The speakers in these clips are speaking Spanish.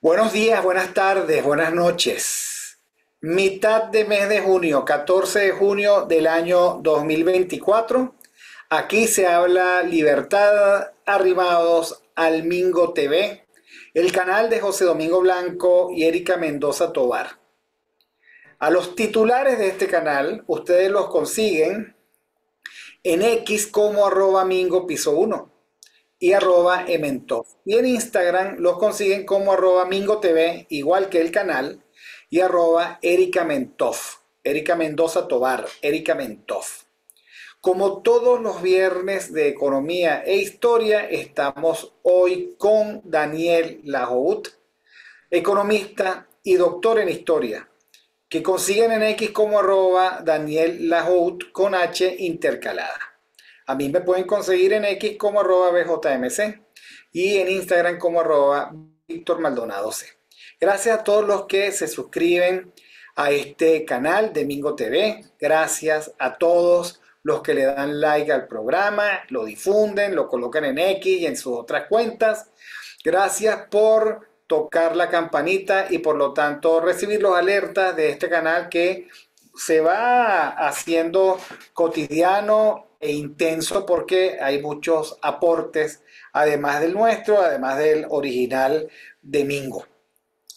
Buenos días, buenas tardes, buenas noches. Mitad de mes de junio, 14 de junio del año 2024. Aquí se habla Libertad Arrimados al Mingo TV, el canal de José Domingo Blanco y Erika Mendoza Tovar. A los titulares de este canal, ustedes los consiguen en X como @mingo piso 1 y @ementov. Y en Instagram los consiguen como @mingotv, igual que el canal, y @Erika Mentov, Erika Mendoza Tovar, Erika Mentov. Como todos los viernes de economía e historia, estamos hoy con Daniel Lahoud, economista y doctor en historia, que consiguen en X como Daniel Lahoud con H intercalada. A mí me pueden conseguir en X como @BJMC y en Instagram como Víctor Maldonado C. Gracias a todos los que se suscriben a este canal de Mingo TV. Gracias a todos los que le dan like al programa, lo difunden, lo colocan en X y en sus otras cuentas. Gracias por tocar la campanita y por lo tanto recibir los alertas de este canal que se va haciendo cotidiano e intenso porque hay muchos aportes, además del nuestro, además del original de Mingo.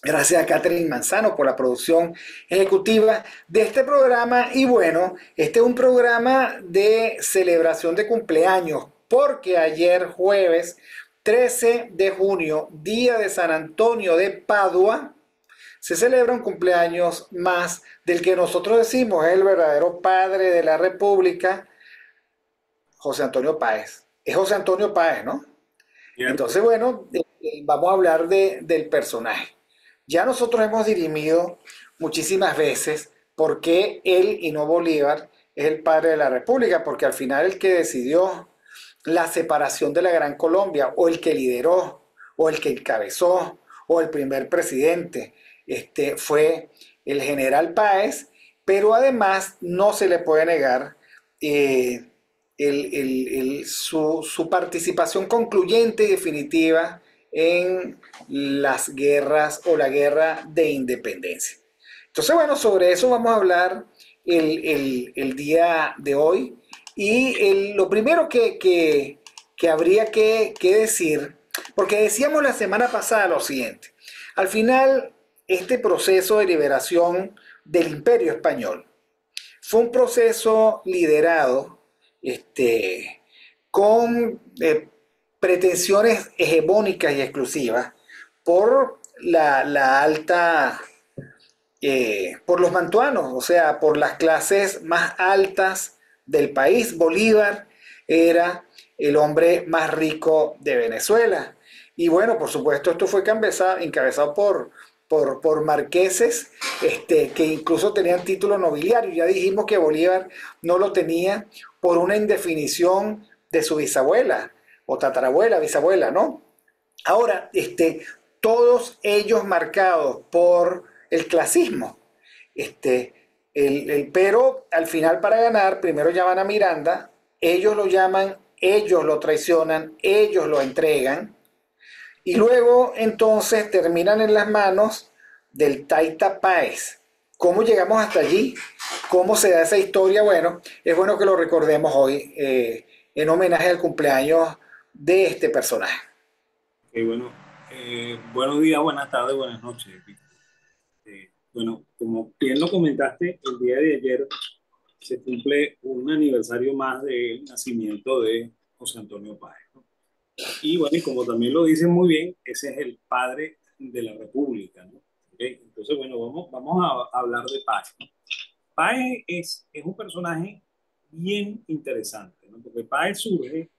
Gracias a Catherine Manzano por la producción ejecutiva de este programa. Y bueno, este es un programa de celebración de cumpleaños, porque ayer jueves 13 de junio, día de San Antonio de Padua, se celebra un cumpleaños más del que nosotros decimos es el verdadero padre de la República, José Antonio Páez. Es José Antonio Páez, ¿no? Cierto. Entonces, bueno, vamos a hablar del personaje. Ya nosotros hemos dirimido muchísimas veces por qué él y no Bolívar es el padre de la República, porque al final el que decidió la separación de la Gran Colombia, o el que lideró, o el que encabezó, o el primer presidente, fue el general Páez, pero además no se le puede negar eh, su participación concluyente y definitiva en las guerras o la guerra de independencia. Entonces, bueno, sobre eso vamos a hablar el día de hoy. Y lo primero que habría que decir, porque decíamos la semana pasada lo siguiente, al final este proceso de liberación del Imperio Español fue un proceso liderado con pretensiones hegemónicas y exclusivas por la alta, por los mantuanos, o sea, por las clases más altas del país. Bolívar era el hombre más rico de Venezuela. Y bueno, por supuesto, esto fue encabezado por marqueses que incluso tenían título nobiliario. Ya dijimos que Bolívar no lo tenía por una indefinición de su bisabuela o tatarabuela, bisabuela, ¿no? Ahora, todos ellos marcados por el clasismo. Este, pero al final para ganar, primero llaman a Miranda, ellos lo llaman, ellos lo traicionan, ellos lo entregan, y luego entonces terminan en las manos del Taita Páez. ¿Cómo llegamos hasta allí? ¿Cómo se da esa historia? Bueno, es bueno que lo recordemos hoy en homenaje al cumpleaños de este personaje. Bueno, buenos días, buenas tardes, buenas noches, Víctor. Bueno, como bien lo comentaste, el día de ayer se cumple un aniversario más del nacimiento de José Antonio Páez, ¿no? Y bueno, y como también lo dicen muy bien, ese es el padre de la República, ¿no? ¿Ok? Entonces, bueno, vamos a hablar de Páez, ¿no? Páez es un personaje bien interesante, ¿no? Porque Páez surge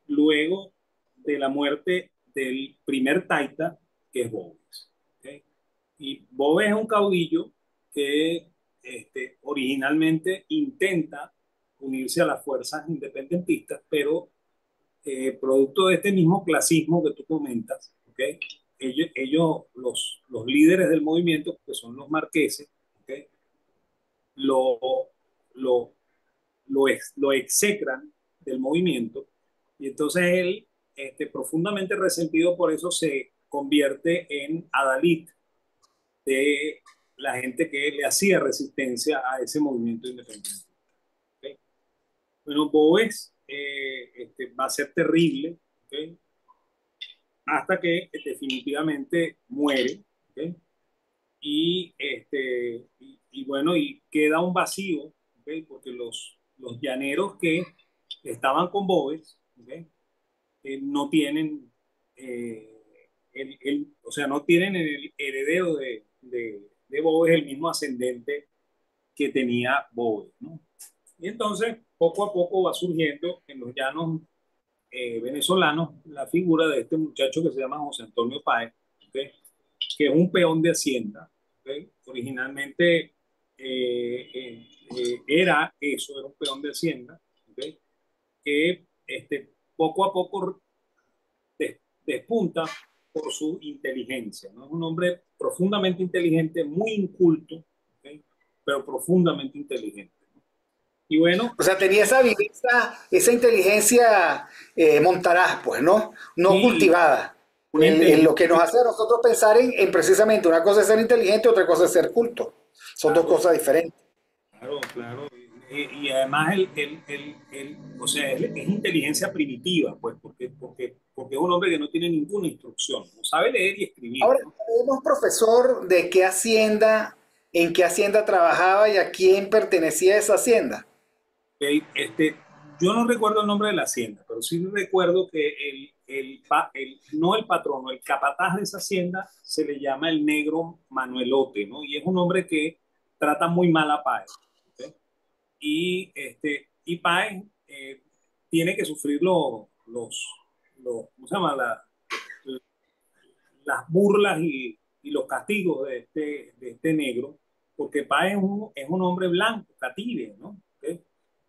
luego de la muerte del primer taita, que es Boves. ¿Okay? Y Boves es un caudillo que originalmente intenta unirse a las fuerzas independentistas, pero producto de este mismo clasismo que tú comentas, ¿okay? Los líderes del movimiento, que son los marqueses, ¿okay? lo, lo, lo execran del movimiento y entonces él, profundamente resentido por eso, convierte en adalid de la gente que le hacía resistencia a ese movimiento independiente. ¿Okay? Bueno, Boves va a ser terrible, ¿okay? Hasta que definitivamente muere, ¿okay? Y bueno, y queda un vacío, ¿okay? Porque los llaneros que estaban con Boves, ¿okay? No tienen, o sea, no tienen el heredero de Boves el mismo ascendente que tenía Boves, ¿no? Y entonces, poco a poco va surgiendo en los llanos venezolanos la figura de este muchacho que se llama José Antonio Páez, ¿okay? Que es un peón de hacienda. ¿Okay? Originalmente era eso, era un peón de hacienda, ¿okay? Que poco a poco despunta por su inteligencia, ¿no? Es un hombre profundamente inteligente, muy inculto, ¿okay? Pero profundamente inteligente, ¿no? Y bueno, O sea, tenía esa viveza, esa inteligencia montaraz, pues, ¿no? No sí, cultivada. una En lo que nos inteligencia, hace a nosotros pensar en precisamente una cosa es ser inteligente, otra cosa es ser culto. Son dos claro, cosas diferentes. claro, claro. Y además, o sea, es inteligencia primitiva, pues, porque es un hombre que no tiene ninguna instrucción, no sabe leer y escribir, Ahora, ¿no? sabemos, profesor, de qué hacienda, en qué hacienda trabajaba y a quién pertenecía esa hacienda. Ok, yo no recuerdo el nombre de la hacienda, pero sí recuerdo que no el patrono, el capataz de esa hacienda se le llama el negro Manuelote, ¿no? Y es un hombre que trata muy mal a Páez, ¿ok? Y Páez tiene que sufrir ¿cómo se llama? Las burlas y los castigos de este negro, porque Páez es un hombre blanco, cative, ¿no? ¿Ok?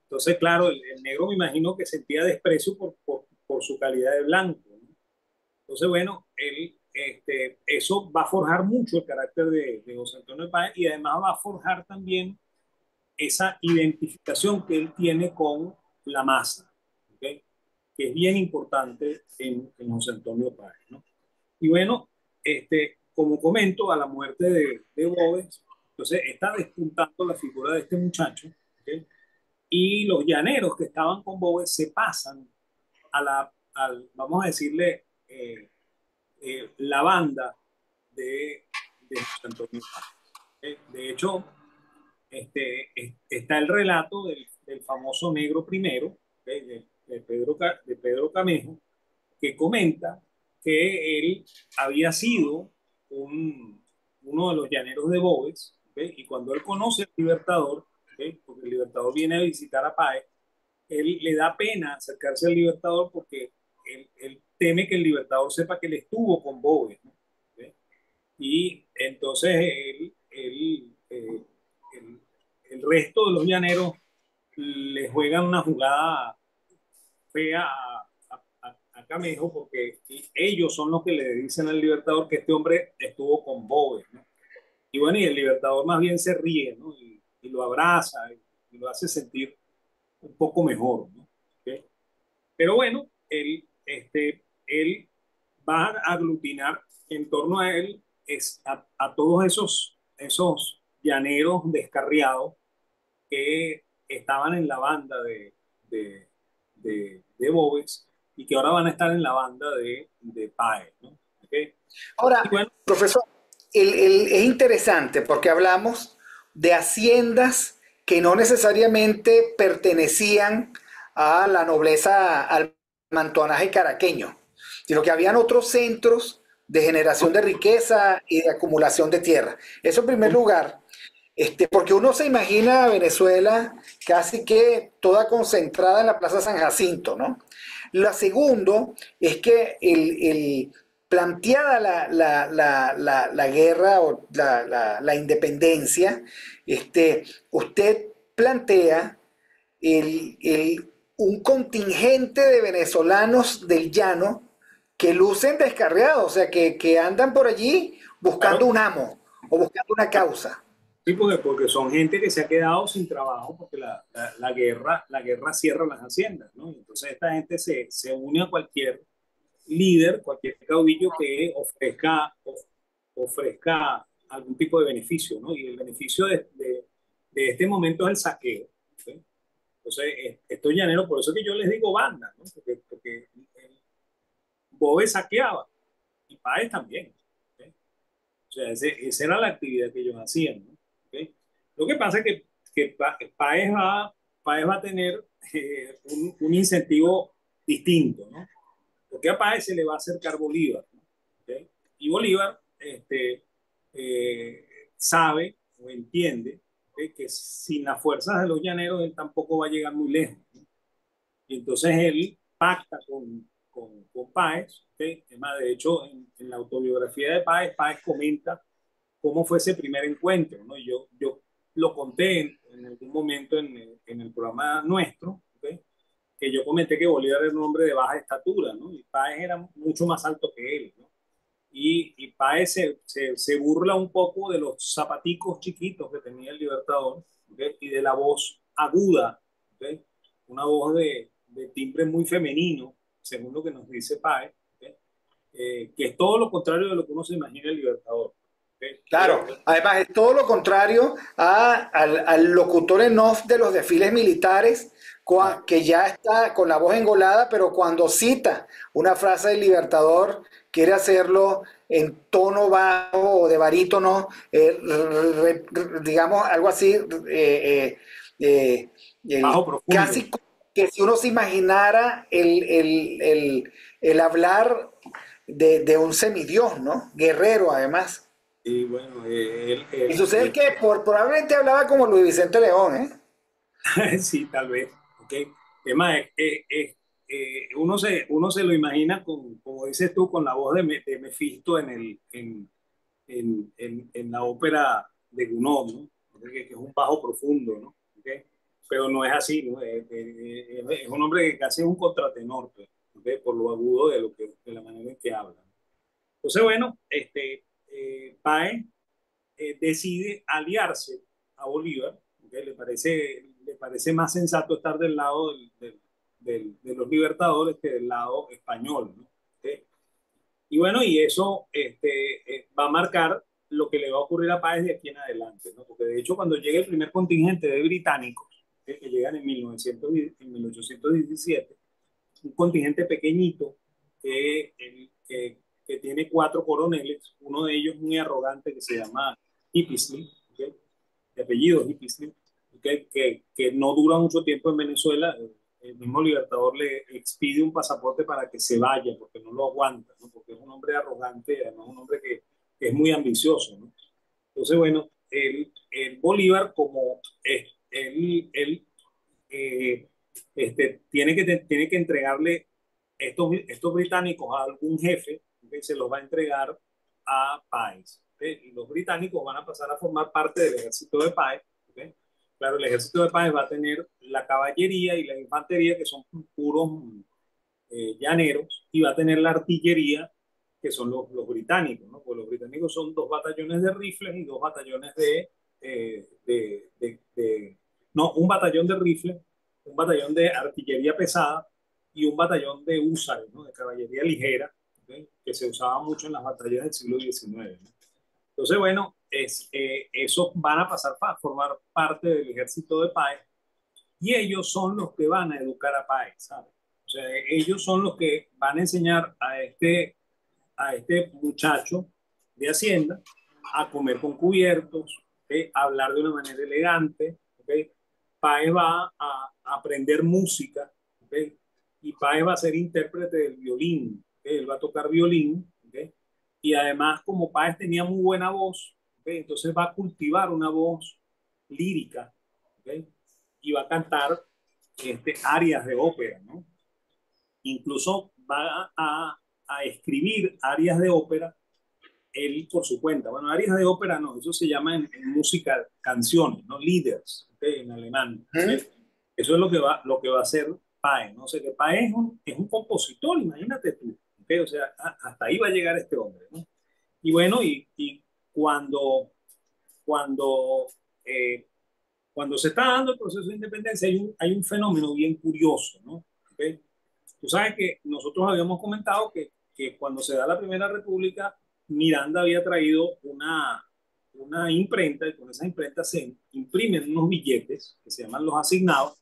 Entonces, claro, el negro me imagino que sentía desprecio por su calidad de blanco, ¿no? Entonces, bueno, eso va a forjar mucho el carácter de José Antonio Páez y además va a forjar también esa identificación que él tiene con la masa, ¿okay? Que es bien importante en José Antonio Páez, ¿no? Y bueno, como comento, a la muerte de Boves, entonces está despuntando la figura de este muchacho, ¿okay? Y los llaneros que estaban con Boves se pasan vamos a decirle, la banda de José Antonio Páez. De hecho, está el relato del famoso negro primero, de Pedro Camejo, que comenta que él había sido uno de los llaneros de Boves, ¿okay? Y cuando él conoce al Libertador, ¿okay? Porque el Libertador viene a visitar a Páez, él le da pena acercarse al Libertador porque él teme que el Libertador sepa que él estuvo con Boves, ¿no? ¿Okay? Y entonces el resto de los llaneros le juegan una jugada fea a Camejo porque ellos son los que le dicen al Libertador que este hombre estuvo con Boves, ¿no? Y bueno, y el Libertador más bien se ríe, ¿no? Y lo abraza y lo hace sentir un poco mejor, ¿no? ¿Okay? Pero bueno, él va a aglutinar en torno a él a todos esos llaneros descarriados que estaban en la banda de Boves y que ahora van a estar en la banda de Páez, ¿no? ¿Okay? Y Ahora, bueno, profesor, es interesante porque hablamos de haciendas que no necesariamente pertenecían a la nobleza, al mantonaje caraqueño, sino que habían otros centros de generación de riqueza y de acumulación de tierra. Eso en primer lugar. Porque uno se imagina a Venezuela casi que toda concentrada en la Plaza San Jacinto, ¿no? Lo segundo es que planteada la guerra o la independencia, usted plantea un contingente de venezolanos del llano que lucen descarriados, o sea, que andan por allí buscando claro, un amo o buscando una causa. sí, porque son gente que se ha quedado sin trabajo porque la guerra cierra las haciendas, ¿no? Entonces esta gente se une a cualquier líder, cualquier caudillo que ofrezca algún tipo de beneficio, ¿no? Y el beneficio de este momento es el saqueo. ¿Sí? Entonces, estos llaneros, por eso que yo les digo banda, ¿no? Porque Boves saqueaba y Páez también. ¿Sí? O sea, esa era la actividad que ellos hacían, ¿no? ¿Sí? Lo que pasa es que Páez va a tener un incentivo distinto, ¿no? Porque a Páez se le va a acercar Bolívar, ¿no? ¿Okay? Y Bolívar sabe o entiende, ¿okay?, que sin las fuerzas de los llaneros él tampoco va a llegar muy lejos, ¿no? Y entonces él pacta con Páez, ¿okay? Además, de hecho, en la autobiografía de Páez, Páez comenta cómo fue ese primer encuentro, ¿no? Y yo lo conté en algún momento en el programa nuestro, ¿okay?, que yo comenté que Bolívar era un hombre de baja estatura, ¿no? Y Páez era mucho más alto que él, ¿no? Y Páez se burla un poco de los zapaticos chiquitos que tenía el Libertador, ¿okay?, y de la voz aguda, ¿okay?, una voz de timbre muy femenino, según lo que nos dice Páez, ¿okay?, que es todo lo contrario de lo que uno se imagina el Libertador. ¿Okay? Claro, además es todo lo contrario al locutor en off de los desfiles militares, Claro. que ya está con la voz engolada, pero cuando cita una frase del Libertador, quiere hacerlo en tono bajo o de barítono, digamos algo así, eh, Bajo profundo. casi que si uno se imaginara el hablar de un semidios, ¿no? Guerrero además. Y bueno, Y sucede que probablemente hablaba como Luis Vicente León, ¿eh? sí, tal vez. ¿Okay? Es más, uno se lo imagina con, como dices tú, con la voz de Mefisto en la ópera de Gounod, ¿no? Que es un bajo profundo, ¿no? ¿Okay? Pero no es así, ¿no? Es un hombre que casi es un contratenor, pues, ¿okay?, por lo agudo de la manera en que habla. Entonces, bueno, Páez decide aliarse a Bolívar, ¿okay? Le parece más sensato estar del lado de los libertadores que del lado español, ¿no? ¿Okay? Y bueno, y eso va a marcar lo que le va a ocurrir a Páez de aquí en adelante, ¿no? Porque de hecho cuando llega el primer contingente de británicos, que llegan en 1817, un contingente pequeñito que tiene cuatro coroneles, uno de ellos muy arrogante que se llama Hippisley, ¿okay?, de apellido Hippisley, ¿okay?, que no dura mucho tiempo en Venezuela. El mismo Libertador le expide un pasaporte para que se vaya porque no lo aguanta, ¿no? Porque es un hombre arrogante, además un hombre que es muy ambicioso, ¿no? Entonces, bueno, el Bolívar, como eh, tiene que entregarle estos británicos a algún jefe, que se los va a entregar a Páez. ¿Okay? Y los británicos van a pasar a formar parte del ejército de Páez. ¿Okay? Claro, el ejército de Páez va a tener la caballería y la infantería, que son puros llaneros, y va a tener la artillería, que son los británicos, ¿no? Pues los británicos son dos batallones de rifles y dos batallones no, un batallón de rifles, un batallón de artillería pesada y un batallón de húsares, ¿no?, de caballería ligera, ¿okay?, que se usaba mucho en las batallas del siglo XIX, ¿no? Entonces, bueno, esos van a pasar a formar parte del ejército de Páez y ellos son los que van a educar a Páez, ¿sabes? O sea, ellos son los que van a enseñar a este muchacho de Hacienda a comer con cubiertos, ¿okay?, a hablar de una manera elegante, ¿okay? Páez va a aprender música, ¿okay?, y Páez va a ser intérprete del violín, ¿okay? Él va a tocar violín, ¿okay? Y además, como Páez tenía muy buena voz, ¿okay?, entonces va a cultivar una voz lírica, ¿okay?, y va a cantar arias de ópera, ¿no? Incluso va a escribir arias de ópera él por su cuenta. Bueno, arias de ópera no, eso se llama en música canciones, ¿no? Lieders, ¿okay?, en alemán. ¿Mm? ¿Okay? Eso es lo que va a hacer Páez, ¿no? O sea, que Páez es un compositor, imagínate tú. ¿Okay? O sea, hasta ahí va a llegar este hombre, ¿no? Y bueno, y cuando, cuando, eh, cuando se está dando el proceso de independencia, hay un fenómeno bien curioso, ¿no? ¿Okay? Tú sabes que nosotros habíamos comentado que cuando se da la Primera República, Miranda había traído una imprenta y con esa imprenta se imprimen unos billetes que se llaman los asignados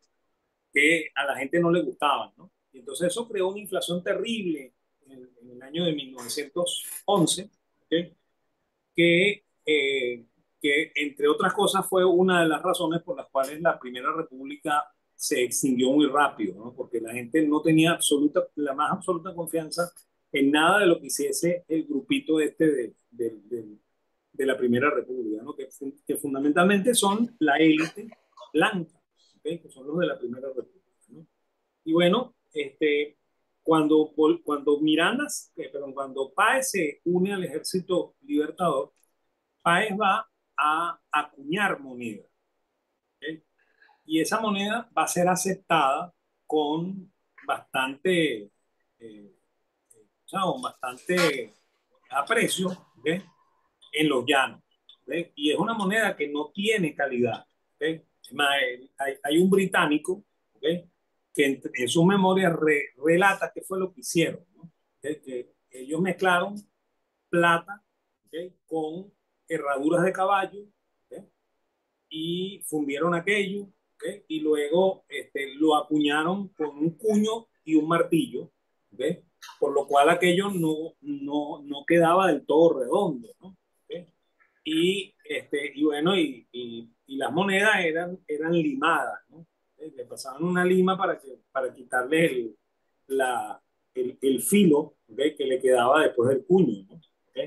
que a la gente no le gustaban, ¿no? Y entonces eso creó una inflación terrible en el año de 1911, ¿okay? que, eh, que entre otras cosas fue una de las razones por las cuales la Primera República se extinguió muy rápido, ¿no? Porque la gente no tenía la más absoluta confianza en nada de lo que hiciese el grupito este de la Primera República, ¿no? Que fundamentalmente son la élite blanca, ¿okay? Que son los de la Primera República, ¿no? Y bueno, cuando cuando Páez se une al Ejército Libertador, Páez va a acuñar moneda, ¿ok? Y esa moneda va a ser aceptada con bastante, o sea, con bastante aprecio, ¿ok? En los llanos, ¿ok? Y es una moneda que no tiene calidad, ¿ok? Es más, hay un británico, ¿ok? Que en sus memorias relata qué fue lo que hicieron, ¿no? ¿Ok? Que ellos mezclaron plata, ¿ok? Con herraduras de caballo, ¿ok? Y fundieron aquello, ¿ok? Y luego lo acuñaron con un cuño y un martillo, ¿ok? Por lo cual aquello no quedaba del todo redondo, ¿no? ¿Ok? Y bueno, y las monedas eran limadas, ¿no? Le pasaban una lima para quitarle el filo, ¿ok? Que le quedaba después del cuño, ¿no? ¿Ok?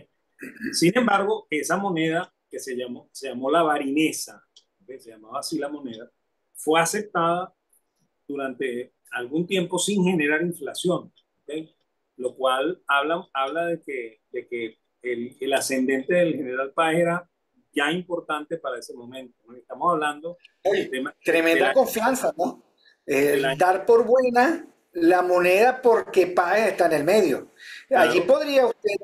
Sin embargo, esa moneda que se llamó la varinesa, ¿ok? Se llamaba así la moneda, fue aceptada durante algún tiempo sin generar inflación, ¿ok? Lo cual habla de que el ascendente del general Páez era ya importante para ese momento, ¿no? Estamos hablando Oye, de, del tremenda año, confianza, ¿no? del año, Dar por buena la moneda porque Páez está en el medio. Allí claro. podría usted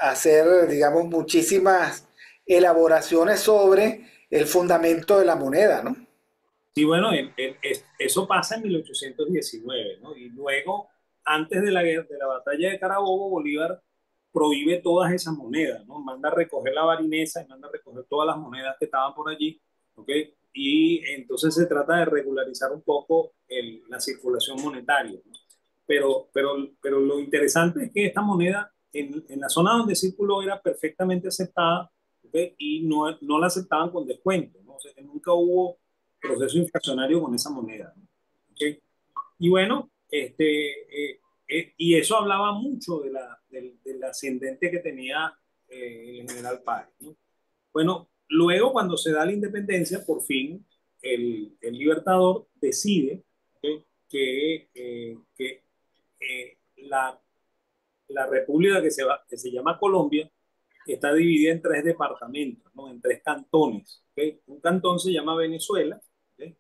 hacer, digamos, muchísimas elaboraciones sobre el fundamento de la moneda, ¿no? Sí, bueno, eso pasa en 1819, ¿no? Y luego, antes de la batalla de Carabobo, Bolívar prohíbe todas esas monedas, ¿no? Manda a recoger la barinesa y manda a recoger todas las monedas que estaban por allí, ¿ok? Y entonces se trata de regularizar un poco la circulación monetaria, ¿no? Pero lo interesante es que esta moneda, en la zona donde circuló, era perfectamente aceptada, ¿ok? Y no la aceptaban con descuento, ¿no? O sea, que nunca hubo proceso inflacionario con esa moneda, ¿no? ¿Okay? Y bueno, y eso hablaba mucho del ascendente que tenía el general Páez, ¿no? Bueno, luego cuando se da la independencia, por fin, el Libertador decide, ¿okay? Que la república que se llama Colombia está dividida en tres departamentos, ¿no? En tres cantones, ¿okay? Un cantón se llama Venezuela, ¿okay?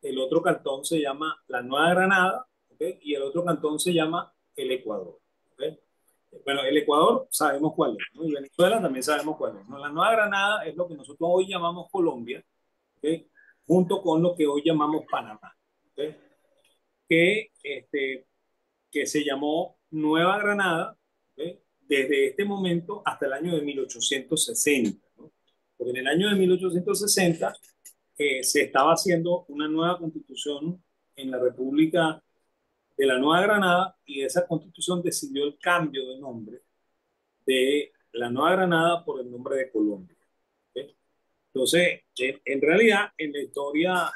El otro cantón se llama la Nueva Granada, ¿okay? Y el otro cantón se llama el Ecuador, ¿okay? Bueno, el Ecuador sabemos cuál es, ¿no? Y Venezuela también sabemos cuál es, ¿no? La Nueva Granada es lo que nosotros hoy llamamos Colombia, ¿okay? Junto con lo que hoy llamamos Panamá, ¿okay? que, este, que se llamó Nueva Granada, ¿okay? Desde este momento hasta el año de 1860, ¿no? Porque en el año de 1860 se estaba haciendo una nueva constitución en la República de la Nueva Granada y esa constitución decidió el cambio de nombre de la Nueva Granada por el nombre de Colombia, ¿okay? Entonces, en realidad, en la historia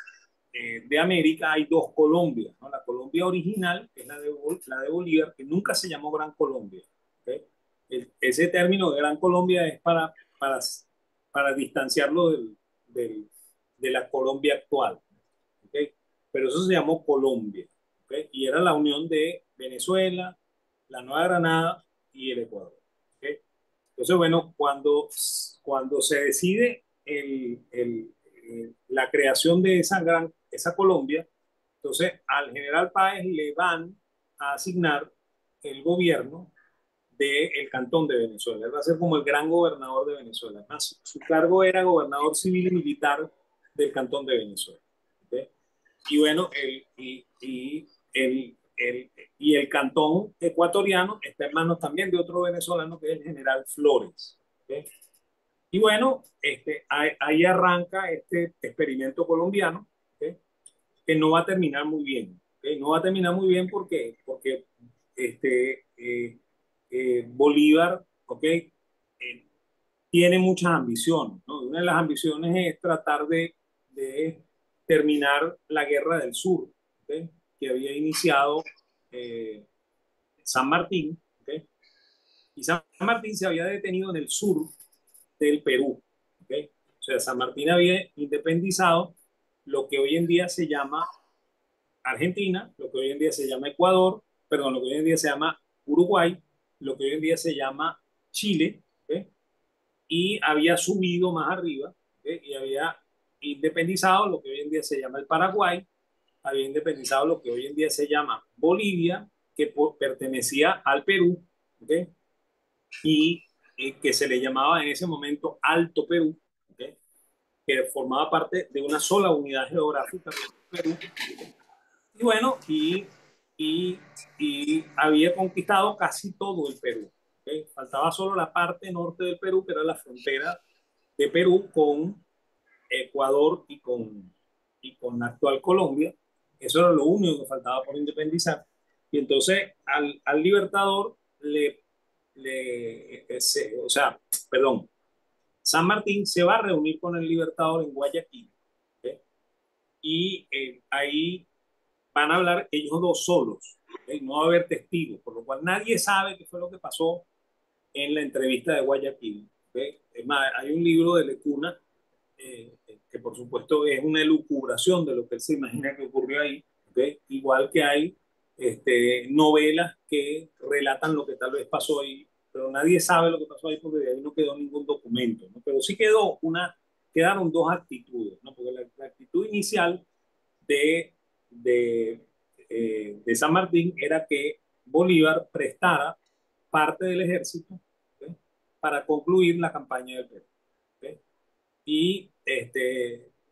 de América hay dos Colombias, ¿no? La Colombia original, que es la de Bolívar, que nunca se llamó Gran Colombia, ¿okay? Ese término de Gran Colombia es para distanciarlo de la Colombia actual, ¿okay? Pero eso se llamó Colombia, ¿okay? Y era la unión de Venezuela, la Nueva Granada y el Ecuador, ¿okay? Entonces, bueno, cuando se decide la creación de esa Colombia, entonces al general Páez le van a asignar el gobierno del Cantón de Venezuela. Él va a ser como el gran gobernador de Venezuela. Además, su cargo era gobernador civil y militar del Cantón de Venezuela, ¿okay? Y bueno, y el cantón ecuatoriano está en manos también de otro venezolano que es el general Flores. ¿Okay? Y bueno, ahí arranca este experimento colombiano, ¿okay? Que no va a terminar muy bien. ¿Okay? No va a terminar muy bien porque Bolívar, ¿okay? Tiene muchas ambiciones, ¿no? Una de las ambiciones es tratar de terminar la guerra del sur, ¿okay? Que había iniciado eh, San Martín, ¿okay? Y San Martín se había detenido en el sur del Perú, ¿okay? O sea, San Martín había independizado lo que hoy en día se llama Argentina, lo que hoy en día se llama Ecuador, perdón, lo que hoy en día se llama Uruguay, lo que hoy en día se llama Chile, ¿okay? Y había subido más arriba, ¿okay? Y había independizado lo que hoy en día se llama el Paraguay, había independizado lo que hoy en día se llama Bolivia, que pertenecía al Perú, ¿okay? Y que se le llamaba en ese momento Alto Perú, ¿okay? Que formaba parte de una sola unidad geográfica, Perú. Y bueno, y, y había conquistado casi todo el Perú. ¿Okay? Faltaba solo la parte norte del Perú, que era la frontera de Perú con Ecuador y con la actual Colombia. Eso era lo único que faltaba por independizar. Y entonces al Libertador o sea, perdón, San Martín se va a reunir con el Libertador en Guayaquil. ¿Okay? Y ahí van a hablar ellos dos solos. ¿Okay? No va a haber testigos, por lo cual nadie sabe qué fue lo que pasó en la entrevista de Guayaquil. ¿Okay? Es más, hay un libro de Lecuna que por supuesto es una elucubración de lo que él se imagina que ocurrió ahí, ¿okay? Igual que hay novelas que relatan lo que tal vez pasó ahí, pero nadie sabe lo que pasó ahí porque de ahí no quedó ningún documento, ¿no? Pero sí quedaron dos actitudes, ¿no? Porque la actitud inicial de, de, de San Martín era que Bolívar prestara parte del ejército, ¿okay? Para concluir la campaña del Perú. ¿Okay? Y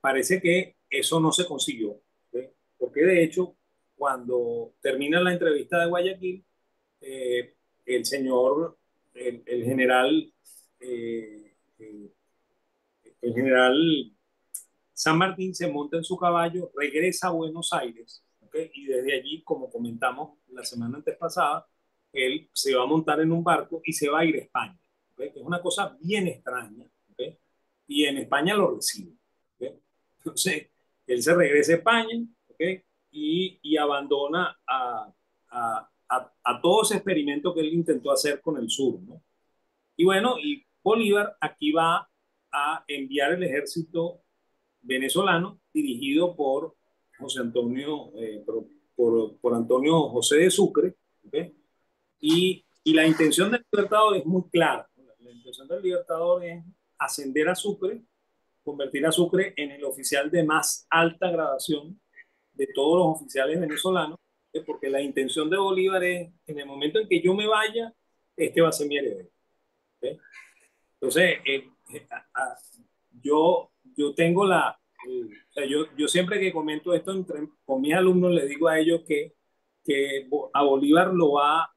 parece que eso no se consiguió, ¿sí? Porque de hecho, cuando termina la entrevista de Guayaquil, eh, el señor, el general, eh, eh, el general San Martín se monta en su caballo, regresa a Buenos Aires, ¿okay? Y desde allí, como comentamos la semana antes pasada, él se va a montar en un barco y se va a ir a España, ¿okay? Que es una cosa bien extraña, ¿okay? Y en España lo recibe, ¿okay? Entonces, él se regresa a España, ¿okay? Y abandona a todo ese experimento que él intentó hacer con el sur, ¿no? Y bueno, y Bolívar aquí va a enviar el ejército venezolano dirigido por José Antonio, por Antonio José de Sucre, ¿okay? Y la intención del Libertador es muy clara. La intención del Libertador es ascender a Sucre, convertir a Sucre en el oficial de más alta graduación de todos los oficiales venezolanos, ¿okay? Porque la intención de Bolívar es, en el momento en que yo me vaya, este va a ser mi heredero. ¿Okay? Entonces, yo tengo o sea, yo siempre que comento esto con mis alumnos, les digo a ellos que a Bolívar lo va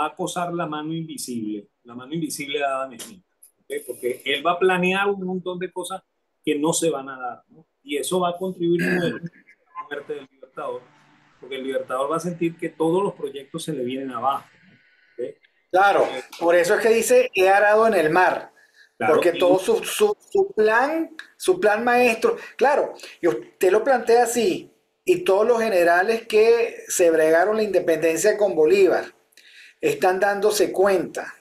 a acosar la mano invisible de Adam Smith, ¿okay? Porque él va a planear un montón de cosas que no se van a dar, ¿no? Y eso va a contribuir mucho a la muerte del Libertador, porque el Libertador va a sentir que todos los proyectos se le vienen abajo, ¿no? ¿Okay? Claro, Eh, por eso es que dice, he arado en el mar, claro, porque todo su plan maestro, claro, y usted lo plantea así, y todos los generales que se bregaron la independencia con Bolívar están dándose cuenta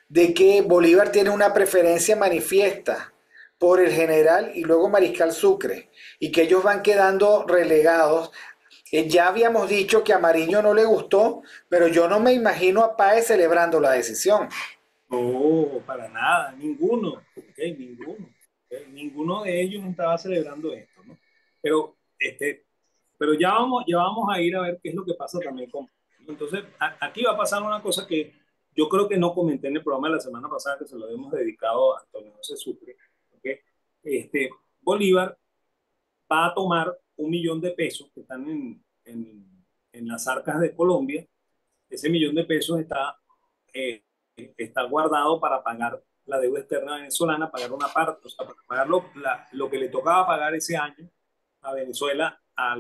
de que Bolívar tiene una preferencia manifiesta por el general y luego Mariscal Sucre, y que ellos van quedando relegados. Ya habíamos dicho que a Mariño no le gustó, pero yo no me imagino a Páez celebrando la decisión. no, para nada, ninguno, ¿ok? Ninguno, ¿ok? Ninguno de ellos estaba celebrando esto, ¿no? Pero, pero ya vamos a ir a ver qué es lo que pasa también con... Entonces, aquí va a pasar una cosa que yo creo que no comenté en el programa de la semana pasada, que se lo hemos dedicado a Antonio José Sucre, ¿ok? Bolívar va a tomar 1 millón de pesos que están en las arcas de Colombia. Ese millón de pesos eh, está guardado para pagar la deuda externa venezolana, pagar una parte, o sea, para pagar lo que le tocaba pagar ese año a Venezuela a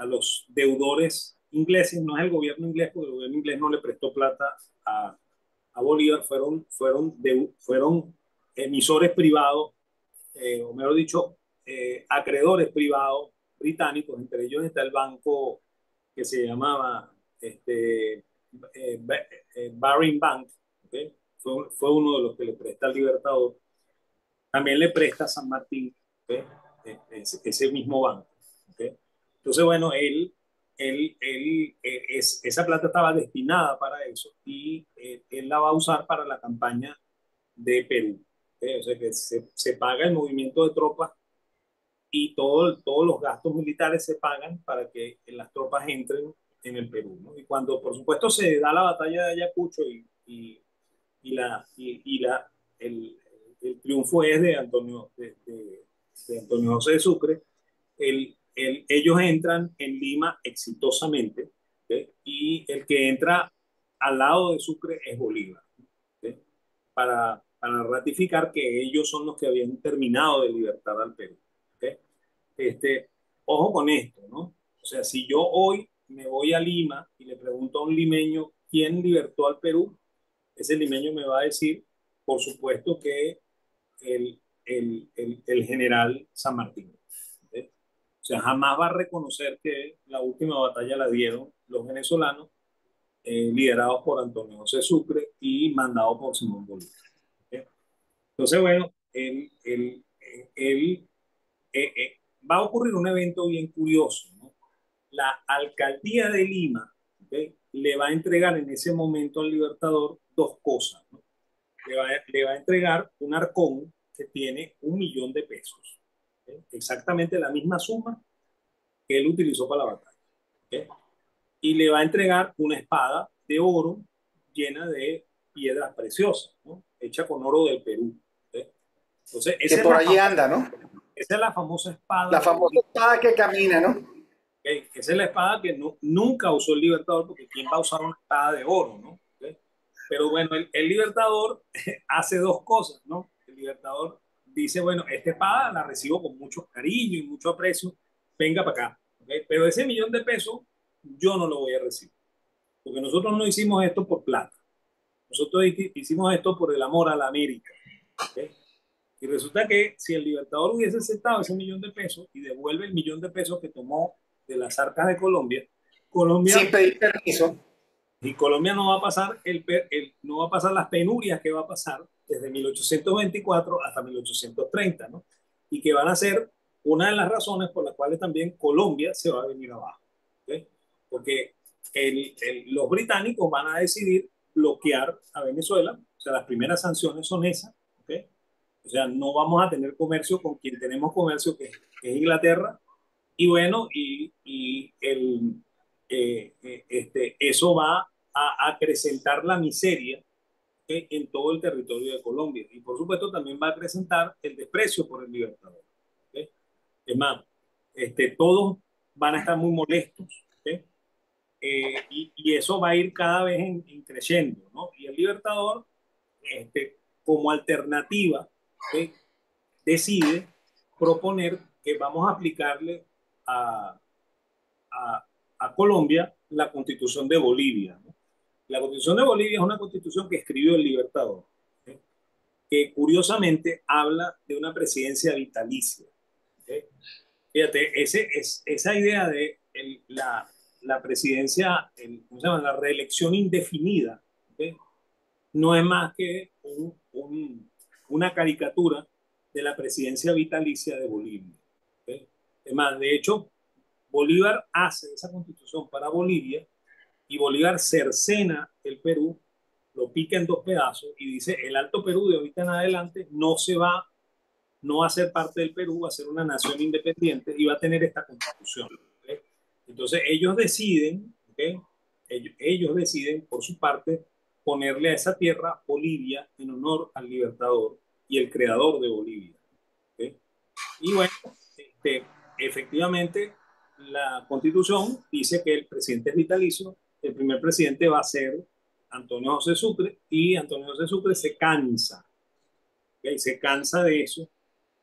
los deudores ingleses. No es el gobierno inglés, porque el gobierno inglés no le prestó plata a Bolívar, fueron emisores privados, o mejor dicho, acreedores privados británicos. Entre ellos está el banco que se llamaba Barring Bank, ¿okay? Fue uno de los que le presta al Libertador. También le presta a San Martín, ¿okay? Ese mismo banco. ¿Okay? Entonces, bueno, esa plata estaba destinada para eso y él la va a usar para la campaña de Perú. ¿Okay? O sea que se paga el movimiento de tropas y todos los gastos militares se pagan para que las tropas entren en el Perú, ¿no? Y cuando, por supuesto, se da la batalla de Ayacucho y el, el triunfo es de Antonio José de Sucre, ellos entran en Lima exitosamente, ¿okay? Y el que entra al lado de Sucre es Bolívar, ¿okay? Para ratificar que ellos son los que habían terminado de libertar al Perú. ¿Okay? Este, ojo con esto, ¿no? O sea, si yo hoy me voy a Lima y le pregunto a un limeño quién libertó al Perú, ese limeño me va a decir, por supuesto, que el general San Martín. ¿Okay? O sea, jamás va a reconocer que la última batalla la dieron los venezolanos, liderados por Antonio José Sucre y mandados por Simón Bolívar. ¿Okay? Entonces, bueno, él va a ocurrir un evento bien curioso, ¿no? La alcaldía de Lima, ¿okay? Le va a entregar en ese momento al Libertador dos cosas, ¿no? Le va a entregar un arcón que tiene 1.000.000 de pesos, ¿okay? Exactamente la misma suma que él utilizó para la batalla, ¿okay? Y le va a entregar una espada de oro llena de piedras preciosas, ¿no? Hecha con oro del Perú, ¿okay? Entonces, Que por allí anda, ¿no? esa es la famosa espada La de famosa Bolívar. espada que camina, ¿no? ¿Okay? Esa es la espada que nunca usó el Libertador, porque ¿quién va a usar una espada de oro, no? ¿Okay? Pero bueno, el Libertador hace dos cosas, ¿no? El Libertador dice, bueno, esta espada la recibo con mucho cariño y mucho aprecio, venga para acá. ¿Okay? Pero ese 1.000.000 de pesos yo no lo voy a recibir, porque nosotros no hicimos esto por plata, nosotros hicimos esto por el amor a la América. ¿Okay? Y resulta que si el Libertador hubiese aceptado ese 1.000.000 de pesos y devuelve el 1.000.000 de pesos que tomó de las arcas de Colombia, Sin Colombia pedir permiso. y Colombia no va a pasar no va a pasar las penurias que va a pasar desde 1824 hasta 1830, ¿no? Y que van a ser una de las razones por las cuales también Colombia se va a venir abajo, ¿okay? Porque los británicos van a decidir bloquear a Venezuela. O sea, las primeras sanciones son esas, ¿okay? O sea, no vamos a tener comercio con quien tenemos comercio, que es Inglaterra. Y bueno, eso va a acrecentar la miseria, en todo el territorio de Colombia. Y por supuesto también va a acrecentar el desprecio por el Libertador. ¿Okay? Es más, todos van a estar muy molestos. ¿Okay? Y eso va a ir cada vez creciendo, ¿no? Y el Libertador, como alternativa, ¿okay? Decide proponer que vamos a aplicarle a, a, a Colombia la constitución de Bolivia, ¿no? La constitución de Bolivia es una constitución que escribió el Libertador, ¿sí? Que curiosamente habla de una presidencia vitalicia, ¿sí? Fíjate, esa idea de la presidencia, ¿cómo se llama? La reelección indefinida, ¿sí? No es más que una caricatura de la presidencia vitalicia de Bolivia, ¿sí? Es más, de hecho, Bolívar hace esa constitución para Bolivia y Bolívar cercena el Perú, lo pica en dos pedazos y dice, el Alto Perú de ahorita en adelante no va a ser parte del Perú, va a ser una nación independiente y va a tener esta constitución. ¿Okay? Entonces ellos deciden, ¿okay? Ellos deciden por su parte ponerle a esa tierra Bolivia en honor al libertador y el creador de Bolivia. ¿Okay? Y bueno, efectivamente la Constitución dice que el presidente es vitalicio, el primer presidente va a ser Antonio José Sucre, y Antonio José Sucre se cansa, ¿okay? Se cansa de eso,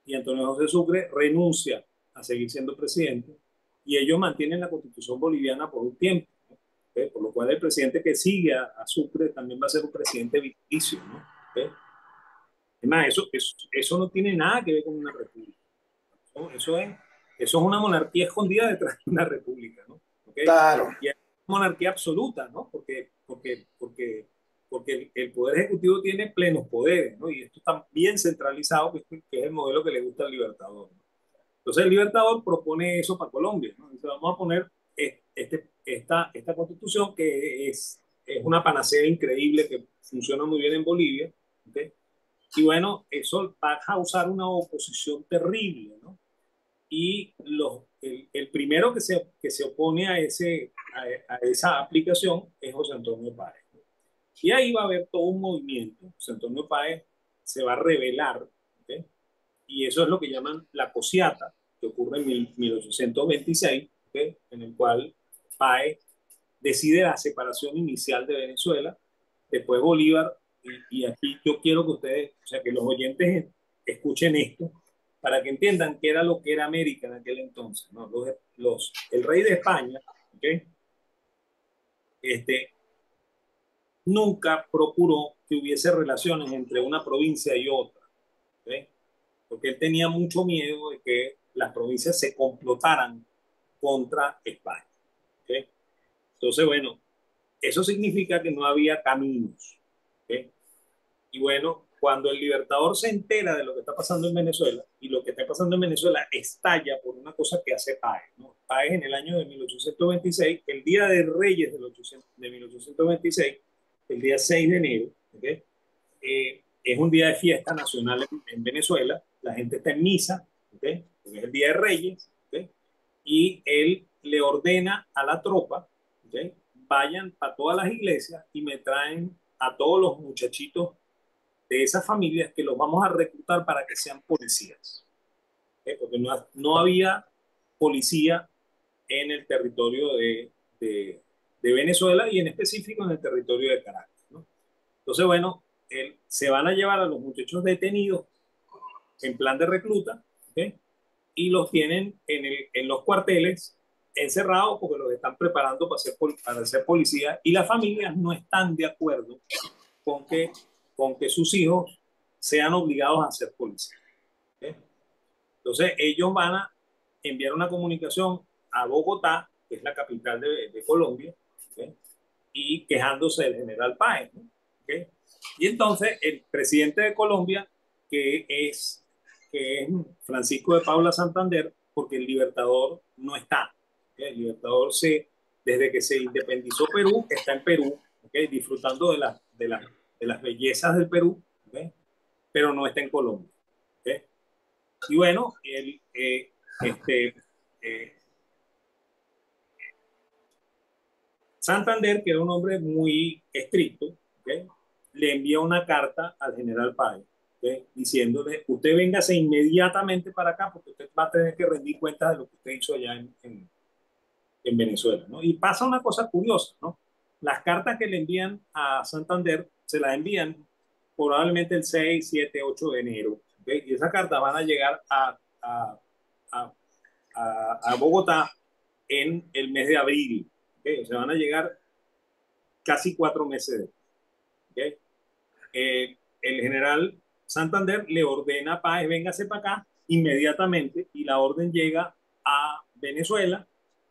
y Antonio José Sucre renuncia a seguir siendo presidente, y ellos mantienen la Constitución boliviana por un tiempo, ¿no? ¿Okay? Por lo cual el presidente que sigue a Sucre también va a ser un presidente vitalicio, ¿no? ¿Okay? Es más, eso no tiene nada que ver con una república. Eso es una monarquía escondida detrás de una república, ¿no? ¿Okay? Claro, Y es una monarquía absoluta, ¿no? Porque el Poder Ejecutivo tiene plenos poderes, ¿no? Y esto está bien centralizado, que es el modelo que le gusta al Libertador, ¿no? Entonces el Libertador propone eso para Colombia, ¿no? Entonces vamos a poner esta constitución que es una panacea increíble que funciona muy bien en Bolivia, ¿okay? Y bueno, eso va a causar una oposición terrible, ¿no? Y el primero que se opone a esa aplicación es José Antonio Páez. Y ahí va a haber todo un movimiento. José Antonio Páez se va a rebelar, ¿okay? Y eso es lo que llaman la cosiata, que ocurre en 1826, ¿okay? En el cual Páez decide la separación inicial de Venezuela, después Bolívar, y aquí yo quiero que ustedes, o sea, que los oyentes escuchen esto, para que entiendan qué era lo que era América en aquel entonces, ¿no? El rey de España, ¿okay? este, nunca procuró que hubiese relaciones entre una provincia y otra, ¿okay? Porque él tenía mucho miedo de que las provincias se complotaran contra España, ¿okay? Entonces, bueno, eso significa que no había caminos, ¿okay? Y bueno, cuando el Libertador se entera de lo que está pasando en Venezuela, y lo que está pasando en Venezuela estalla por una cosa que hace Páez, ¿no? Páez en el año de 1826, el Día de Reyes de 1826, el día 6 de enero, ¿okay? Es un día de fiesta nacional en Venezuela, la gente está en misa, ¿okay? Porque es el Día de Reyes, ¿okay? Y él le ordena a la tropa, ¿okay? Vayan a todas las iglesias y me traen a todos los muchachitos de esas familias que los vamos a reclutar para que sean policías, ¿okay? Porque no había policía en el territorio de Venezuela, y en específico en el territorio de Caracas, ¿no? Entonces, bueno, se van a llevar a los muchachos detenidos en plan de recluta, ¿okay? Y los tienen en los cuarteles encerrados porque los están preparando para ser policía, y las familias no están de acuerdo con que, con que sus hijos sean obligados a ser policías, ¿okay? Entonces ellos van a enviar una comunicación a Bogotá, que es la capital de Colombia, ¿okay? Y quejándose del general Páez, ¿no? ¿Okay? Y entonces el presidente de Colombia, que es, que es Francisco de Paula Santander, porque el Libertador no está, ¿okay? El Libertador desde que se independizó Perú, está en Perú, ¿okay? Disfrutando de las bellezas del Perú, ¿okay? Pero no está en Colombia, ¿okay? Y bueno, este, eh, Santander, que era un hombre muy estricto, ¿okay? Le envía una carta al general Páez, ¿okay? Diciéndole: usted véngase inmediatamente para acá porque usted va a tener que rendir cuentas de lo que usted hizo allá en Venezuela, ¿no? Y pasa una cosa curiosa, ¿no? Las cartas que le envían a Santander se las envían probablemente el 6, 7, 8 de enero, ¿okay? Y esas cartas van a llegar a, a Bogotá en el mes de abril, ¿okay? O sea, van a llegar casi 4 meses después, ¿okay? El general Santander le ordena a Páez: véngase para acá inmediatamente, y la orden llega a Venezuela,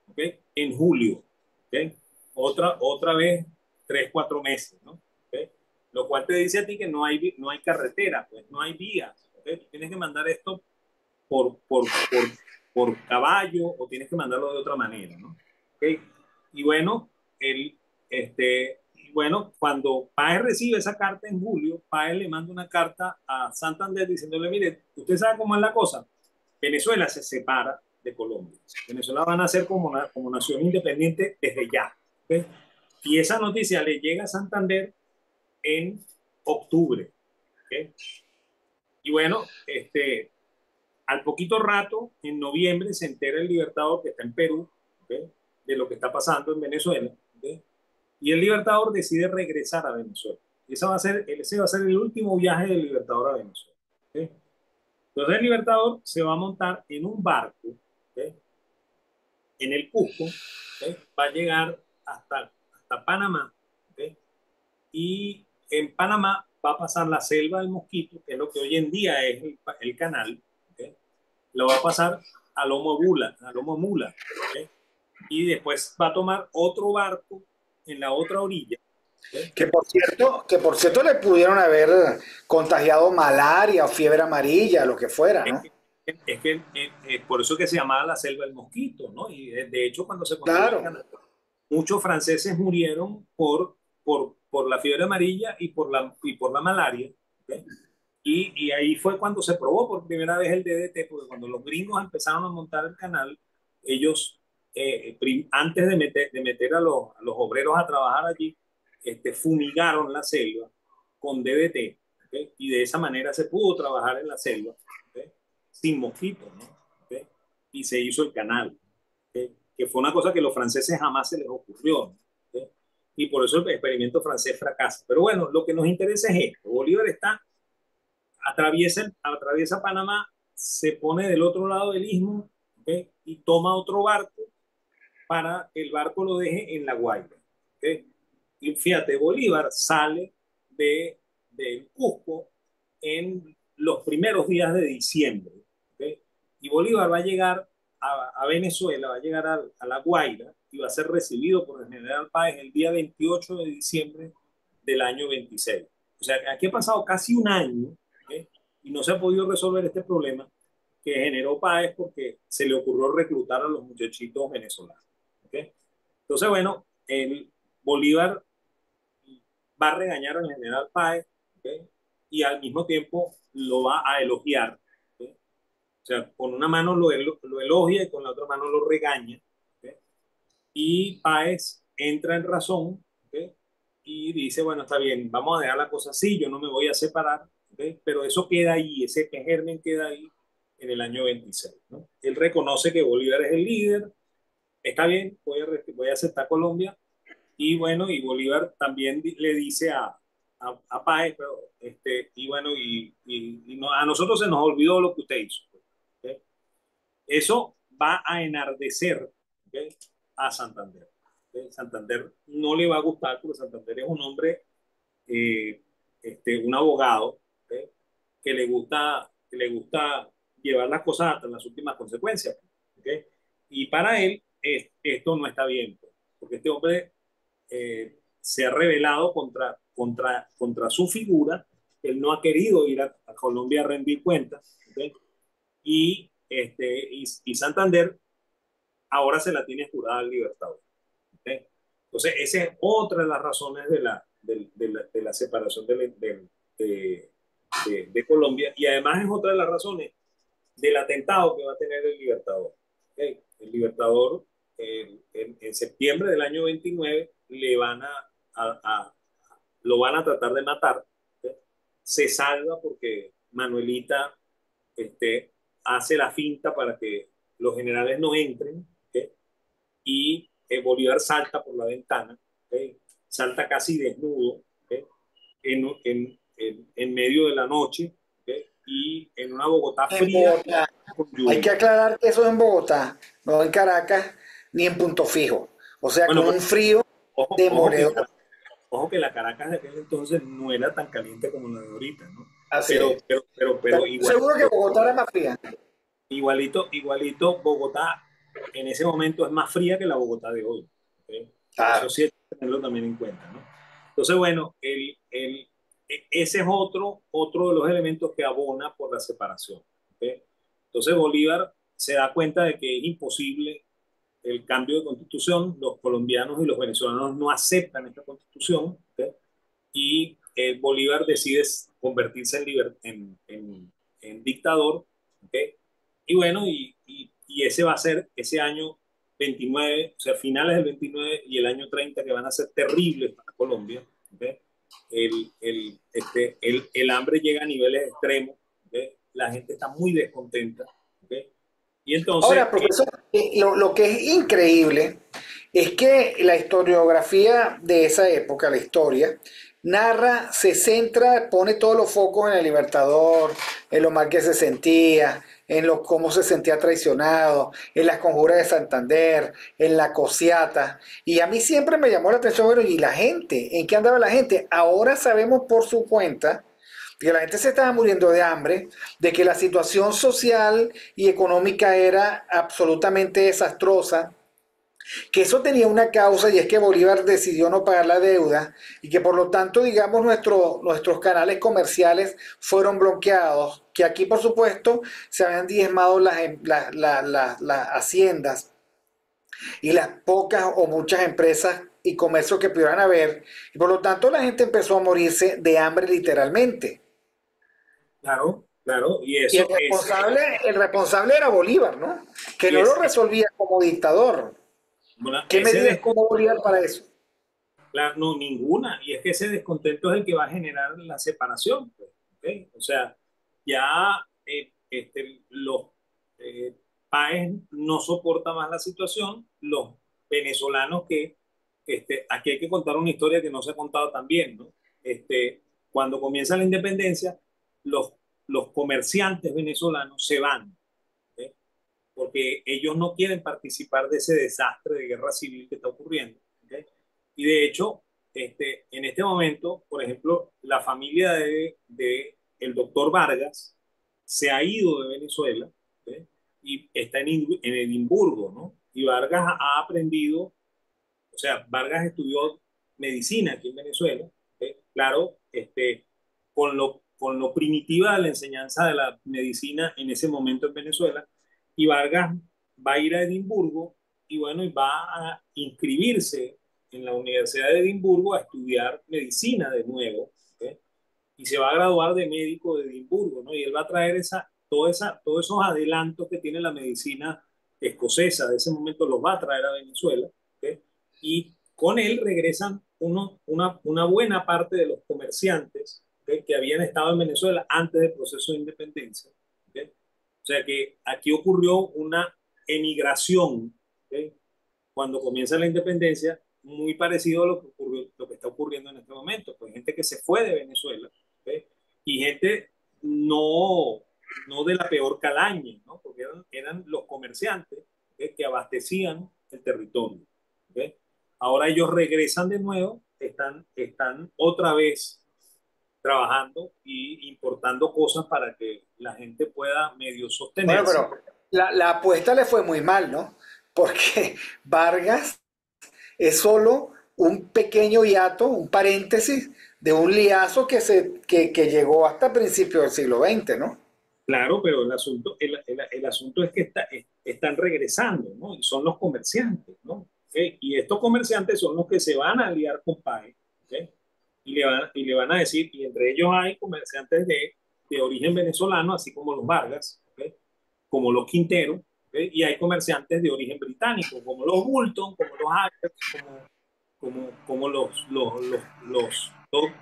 ¿okay? En julio, ¿okay? Otra vez 3, 4 meses, ¿no? ¿Okay? Lo cual te dice a ti que no hay carretera, pues no hay vías, ¿okay? Tú tienes que mandar esto por, por, por, por caballo, o tienes que mandarlo de otra manera, ¿no? ¿Okay? Y bueno, él, bueno, cuando Páez recibe esa carta en julio, Páez le manda una carta a Santander diciéndole: mire, usted sabe cómo es la cosa, Venezuela se separa de Colombia, Venezuela van a ser como nación independiente desde ya, ¿okay? Y esa noticia le llega a Santander en octubre, ¿okay? Y bueno, Al poquito rato, en noviembre, se entera el Libertador, que está en Perú, ¿okay? De lo que está pasando en Venezuela, ¿okay? Y el Libertador decide regresar a Venezuela. Ese va a ser el último viaje del Libertador a Venezuela, ¿okay? Entonces el Libertador se va a montar en un barco, ¿okay? En el Cusco, ¿okay? Va a llegar hasta Panamá, ¿okay? Y en Panamá va a pasar la selva del Mosquito, que es lo que hoy en día es el canal, ¿okay? Lo va a pasar a lomo mula, ¿okay? Y después va a tomar otro barco en la otra orilla, ¿okay? Que por cierto le pudieron haber contagiado malaria o fiebre amarilla, lo que fuera, Es ¿no? que, es que por eso que se llamaba la selva del Mosquito, ¿no? Y de hecho cuando se construyó el Claro. canal, muchos franceses murieron por la fiebre amarilla y por la malaria, ¿okay? Y ahí fue cuando se probó por primera vez el DDT, porque cuando los gringos empezaron a montar el canal, ellos, antes de meter a los obreros a trabajar allí, fumigaron la selva con DDT, ¿okay? Y de esa manera se pudo trabajar en la selva, ¿okay? Sin mosquitos, ¿no? ¿Okay? Y se hizo el canal, ¿okay? Que fue una cosa que a los franceses jamás se les ocurrió, ¿no? ¿Okay? Y por eso el experimento francés fracasa. Pero bueno, lo que nos interesa es esto. Bolívar atraviesa Panamá, se pone del otro lado del istmo, ¿okay? Y toma otro barco para que el barco lo deje en La Guaira, ¿okay? Y fíjate, Bolívar sale de Cusco en los primeros días de diciembre, ¿okay? Y Bolívar va a llegar a Venezuela, va a llegar a La Guaira y va a ser recibido por el general Páez el día 28 de diciembre del año 26. O sea, aquí ha pasado casi un año, ¿okay? Y no se ha podido resolver este problema que generó Páez porque se le ocurrió reclutar a los muchachitos venezolanos, ¿okay? Entonces, bueno, el Bolívar va a regañar al general Páez, ¿okay? Y al mismo tiempo lo va a elogiar, ¿okay? O sea, con una mano lo elogia y con la otra mano lo regaña, ¿okay? Y Páez entra en razón, ¿okay? Y dice, bueno, está bien, vamos a dejar la cosa así, yo no me voy a separar, ¿okay? Pero eso queda ahí, ese germen queda ahí en el año 26, ¿no? Él reconoce que Bolívar es el líder, está bien, voy a aceptar Colombia, y bueno, y Bolívar también le dice a Páez, pero, y bueno, y no, a nosotros se nos olvidó lo que usted hizo, ¿okay? Eso va a enardecer, ¿okay? A Santander, ¿okay? Santander no le va a gustar porque Santander es un hombre, eh, un abogado, ¿okay? Que le gusta llevar las cosas hasta las últimas consecuencias, ¿okay? Y para él esto no está bien, pues, porque este hombre se ha rebelado contra su figura. Él no ha querido ir a Colombia a rendir cuentas, ¿okay? Y Santander ahora se la tiene jurada al Libertador, ¿okay? Entonces, esa es otra de las razones de la separación de Colombia, y además es otra de las razones del atentado que va a tener el Libertador, ¿okay? El Libertador, en septiembre del año 29 a, a, lo van a tratar de matar, ¿okay? Se salva porque Manuelita, este, hace la finta para que los generales no entren, ¿okay? Y Bolívar salta por la ventana, ¿okay? Salta casi desnudo, ¿okay? En medio de la noche, ¿okay? Y en una Bogotá En fría Bogotá. con Hay que lluvia. aclarar que eso es en Bogotá, no en Caracas, ni en Punto Fijo. O sea, Bueno, con pero un frío ojo, demoledor. ojo que la Caracas de aquel entonces no era tan caliente como la de ahorita, ¿no? Así es. Pero Pero seguro que Bogotá era más fría. igualito, Bogotá en ese momento es más fría que la Bogotá de hoy, ¿okay? Eso Claro. sí hay que tenerlo también en cuenta, ¿no? Entonces, bueno, ese es otro de los elementos que abona por la separación, ¿okay? Entonces Bolívar se da cuenta de que es imposible el cambio de constitución, los colombianos y los venezolanos no aceptan esta constitución, ¿okay? Y Bolívar decide convertirse en dictador, ¿okay? Y bueno, y ese va a ser ese año 29, o sea, finales del 29 y el año 30 que van a ser terribles para Colombia, ¿okay? El hambre llega a niveles extremos, ¿okay? La gente está muy descontenta, Y entonces, Ahora, profesor, lo que es increíble es que la historiografía de esa época, la historia, narra, se centra, pone todos los focos en el Libertador, en lo mal que se sentía, en lo cómo se sentía traicionado, en las conjuras de Santander, en la cosiata. Y a mí siempre me llamó la atención, bueno, ¿y la gente? ¿En qué andaba la gente? Ahora sabemos por su cuenta que la gente se estaba muriendo de hambre, de que la situación social y económica era absolutamente desastrosa, que eso tenía una causa y es que Bolívar decidió no pagar la deuda y que por lo tanto, digamos, nuestros canales comerciales fueron bloqueados, que aquí por supuesto se habían diezmado las haciendas y las pocas o muchas empresas y comercios que pudieran haber, y por lo tanto la gente empezó a morirse de hambre literalmente. claro, claro, y Y eso es, el responsable era Bolívar, ¿no? Que y no lo es, resolvía como dictador. bueno, ¿Qué medidas tomó Bolívar para eso? claro, no, ninguna. Y es que ese descontento es el que va a generar la separación, pues, ¿ok? O sea, ya los eh, países no soportan más la situación, los venezolanos aquí hay que contar una historia que no se ha contado también, ¿no? Cuando comienza la independencia, los, los comerciantes venezolanos se van, ¿ok? Porque ellos no quieren participar de ese desastre de guerra civil que está ocurriendo. ¿Okay? Y de hecho, en este momento, por ejemplo, la familia de el doctor Vargas se ha ido de Venezuela, ¿okay? Y está en Edimburgo, ¿no? Y Vargas ha aprendido, o sea, Vargas estudió medicina aquí en Venezuela, ¿okay? Claro, con lo primitiva de la enseñanza de la medicina en ese momento en Venezuela, y Vargas va a ir a Edimburgo y bueno, y va a inscribirse en la Universidad de Edimburgo a estudiar medicina de nuevo, ¿okay? Y se va a graduar de médico de Edimburgo, ¿no? Y él va a traer todos esos adelantos que tiene la medicina escocesa de ese momento, los va a traer a Venezuela, ¿okay? Y con él regresan una buena parte de los comerciantes, ¿okay? Que habían estado en Venezuela antes del proceso de independencia, ¿okay? O sea que aquí ocurrió una emigración, ¿okay? Cuando comienza la independencia, muy parecido a lo que está ocurriendo en este momento, pues gente que se fue de Venezuela, ¿okay? Y gente no, no de la peor calaña, ¿no? Porque eran los comerciantes, ¿okay? Que abastecían el territorio, ¿okay? Ahora ellos regresan de nuevo, están otra vez trabajando y importando cosas para que la gente pueda medio Bueno, sostenerse. pero la apuesta le fue muy mal, ¿no? Porque Vargas es solo un pequeño hiato, un paréntesis de un liazo que llegó hasta principios del siglo XX, ¿no? Claro, pero el asunto es que están regresando, ¿no? Y son los comerciantes, ¿no? ¿Okay? Y estos comerciantes son los que se van a aliar con PAE, ¿okay? Y le van a decir, y entre ellos hay comerciantes de origen venezolano, así como los Vargas, ¿okay? Como los Quintero, ¿okay? Y hay comerciantes de origen británico, como los Bulton, como los Ajax, como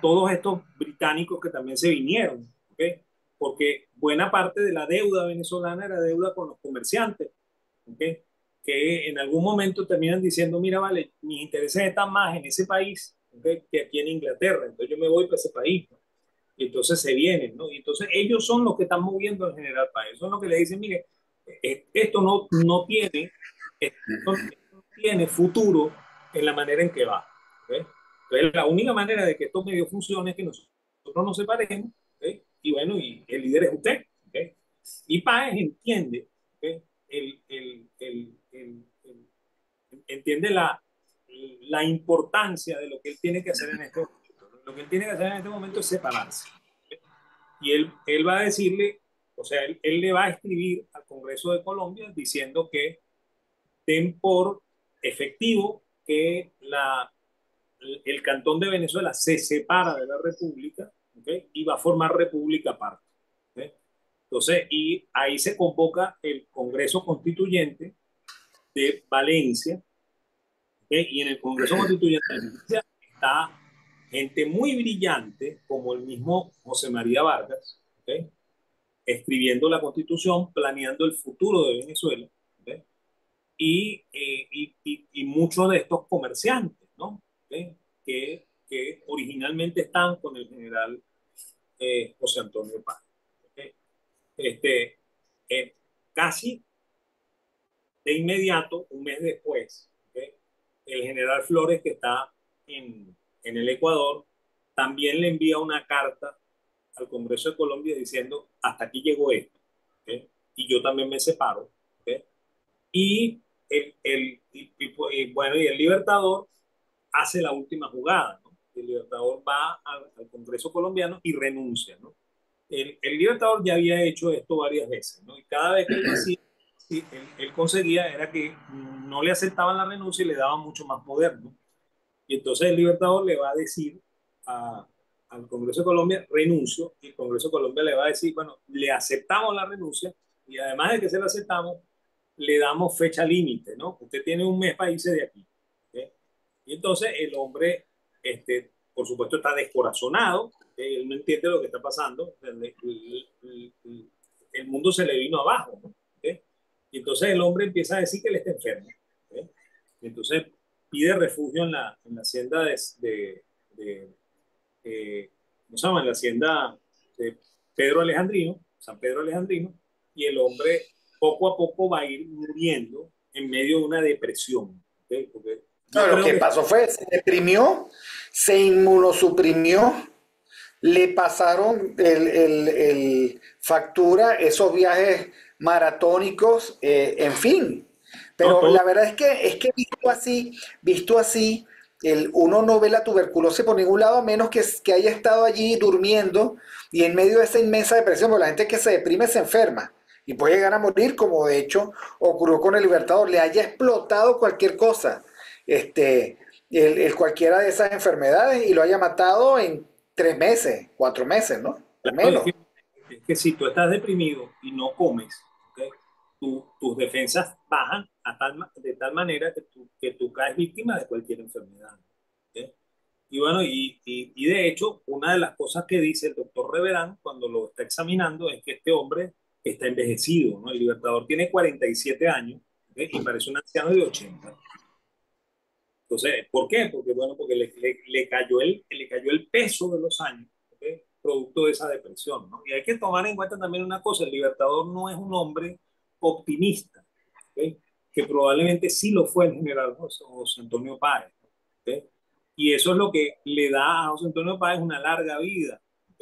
todos estos británicos que también se vinieron, ¿okay? Porque buena parte de la deuda venezolana era deuda con los comerciantes, ¿okay? Que en algún momento terminan diciendo, mira, vale, mis intereses están más en ese país, ¿okay? Que aquí en Inglaterra, entonces yo me voy para ese país, ¿no? Y entonces se vienen, ¿no? Y entonces ellos son los que están moviendo el general país, son los que le dicen, mire, esto no tiene futuro en la manera en que va, ¿okay? Entonces la única manera de que esto medio funcione es que nosotros nos separemos, ¿okay? Y bueno, y el líder es usted, ¿okay? Y Páez entiende, ¿okay? Entiende la importancia de lo que él tiene que hacer en este momento, ¿no? Lo que él tiene que hacer en este momento es separarse, ¿okay? Y él va a decirle, o sea, él le va a escribir al Congreso de Colombia diciendo que den por efectivo que el Cantón de Venezuela se separa de la República, ¿okay? Y va a formar República aparte, ¿okay? Entonces, y ahí se convoca el Congreso Constituyente de Valencia, ¿okay? Y en el Congreso Constituyente de Valencia está gente muy brillante, como el mismo José María Vargas, ¿okay? escribiendo la Constitución, planeando el futuro de Venezuela, ¿ok? Y muchos de estos comerciantes, ¿no? ¿Ok? Que originalmente están con el general José Antonio Páez. ¿Ok? Este, eh, Casi de inmediato, un mes después, ¿ok? El general Flores, que está en el Ecuador, también le envía una carta al Congreso de Colombia diciendo, hasta aquí llegó esto, ¿ok? Y yo también me separo, ¿ok? Y bueno, y el Libertador hace la última jugada, ¿no? El Libertador va al Congreso colombiano y renuncia, ¿no? El Libertador ya había hecho esto varias veces, ¿no? Y cada vez que él lo hacía, sí, él conseguía era que no le aceptaban la renuncia y le daban mucho más poder, ¿no? Y entonces el Libertador le va a decir a, al Congreso de Colombia, renuncio, y el Congreso de Colombia le va a decir, bueno, le aceptamos la renuncia, y además de que se la aceptamos, le damos fecha límite, ¿no? Usted tiene un mes para irse de aquí. ¿Ok? Y entonces el hombre, por supuesto, está descorazonado, ¿ok? Él no entiende lo que está pasando, el mundo se le vino abajo, ¿no? ¿Ok? Y entonces el hombre empieza a decir que él está enfermo. ¿Ok? Y entonces pide refugio en la hacienda de, ¿cómo se llama? En la hacienda de Pedro Alejandrino, San Pedro Alejandrino, y el hombre poco a poco va a ir muriendo en medio de una depresión. ¿Okay? Porque No, yo lo creo que que pasó fue, se deprimió, se inmunosuprimió, le pasaron factura esos viajes maratónicos, en fin. no Pero todo, la verdad es que visto así, uno no ve la tuberculosis por ningún lado, a menos que haya estado allí durmiendo y en medio de esa inmensa depresión, porque la gente que se deprime se enferma y puede llegar a morir, como de hecho ocurrió con el Libertador, le haya explotado cualquier cosa, este, cualquiera de esas enfermedades y lo haya matado en 3 meses, 4 meses, ¿no? O claro, menos. es que si tú estás deprimido y no comes, ¿okay? Tus defensas bajan de tal manera que tú caes víctima de cualquier enfermedad. ¿Okay? Y bueno, y de hecho, una de las cosas que dice el doctor Reverán cuando lo está examinando es que este hombre está envejecido, ¿no? El Libertador tiene 47 años, ¿ok? Y parece un anciano de 80. Entonces, ¿por qué? Porque, bueno, porque le cayó el peso de los años, ¿ok? Producto de esa depresión, ¿no? Y hay que tomar en cuenta también una cosa, el Libertador no es un hombre optimista, ¿ok? Que probablemente sí lo fue el general José Antonio Páez, ¿ok? Y eso es lo que le da a José Antonio Páez una larga vida, ¿ok?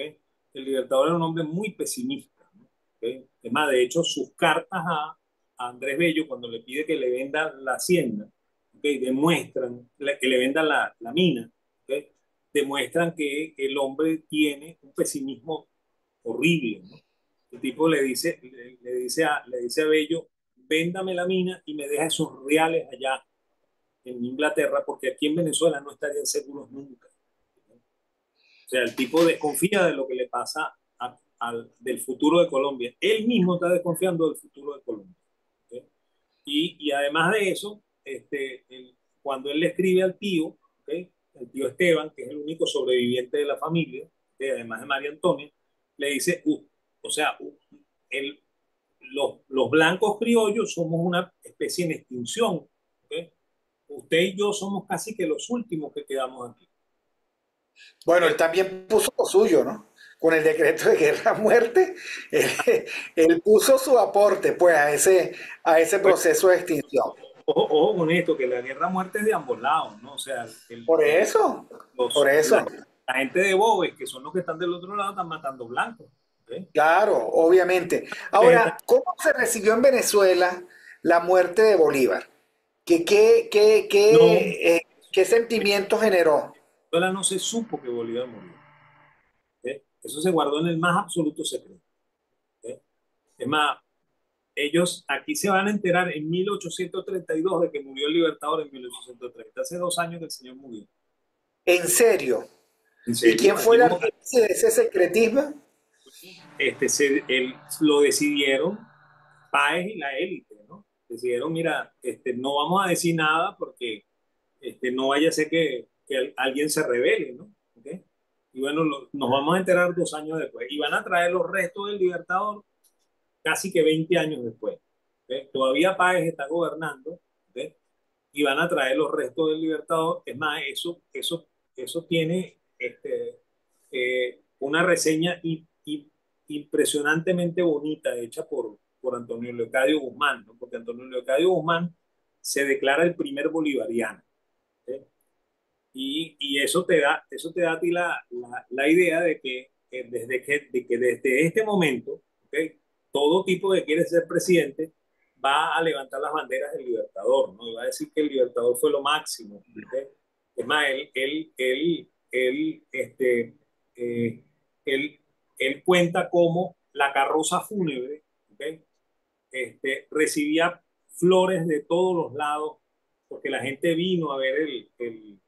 El Libertador era un hombre muy pesimista, ¿no? ¿Ok? Es más, de hecho, sus cartas a Andrés Bello, cuando le pide que le venda la hacienda, ¿okay? Demuestran que le vendan la mina, ¿okay? Demuestran que el hombre tiene un pesimismo horrible, ¿no? El tipo le dice a Bello, véndame la mina y me deja esos reales allá en Inglaterra, porque aquí en Venezuela no estarían seguros nunca. ¿No? O sea, el tipo desconfía de lo que le pasa del futuro de Colombia. Él mismo está desconfiando del futuro de Colombia. ¿Okay? Y además de eso, cuando él le escribe al tío, ¿okay? El tío Esteban, que es el único sobreviviente de la familia, ¿okay? Además de María Antonia, le dice, o sea, los blancos criollos somos una especie en extinción. ¿Okay? Usted y yo somos casi que los últimos que quedamos aquí. Bueno, él ¿Okay? también puso lo suyo, ¿no? Con el decreto de guerra a muerte, él, él puso su aporte, pues, a ese Pues, proceso de extinción. ojo con esto, que la guerra a muerte es de ambos lados, ¿no? O sea, Por eso, por los, eso. la gente de Bobes, que son los que están del otro lado, están matando blancos. ¿Okay? Claro, obviamente. Ahora, ¿cómo se recibió en Venezuela la muerte de Bolívar? No, ¿Qué sentimiento generó? Venezuela no se supo que Bolívar murió. ¿Okay? Eso se guardó en el más absoluto secreto. ¿Okay? Es más, ellos aquí se van a enterar en 1832 de que murió el Libertador en 1830. Hace 2 años que el señor murió. ¿En serio? En ¿Y serio, quién fue aquí el hubo, artífice de ese secretismo? lo decidieron Páez y la élite, ¿no? Decidieron, mira, no vamos a decir nada porque no vaya a ser que alguien se revele, ¿no? ¿Okay? Y bueno, nos vamos a enterar 2 años después. Y van a traer los restos del Libertador casi que 20 años después. ¿Ok? Todavía Páez está gobernando, ¿ok? Y van a traer los restos del Libertador. Es más, eso tiene una reseña impresionantemente bonita hecha por Antonio Leocadio Guzmán, ¿no? Porque Antonio Leocadio Guzmán se declara el primer bolivariano. ¿Ok? Y eso te da a ti la idea de que, desde este momento, ¿okay? Todo tipo que quiere ser presidente va a levantar las banderas del Libertador, ¿no? Y va a decir que el Libertador fue lo máximo. ¿Okay? Es más, eh, él, él cuenta cómo la carroza fúnebre, ¿okay? Recibía flores de todos los lados, porque la gente vino a ver el,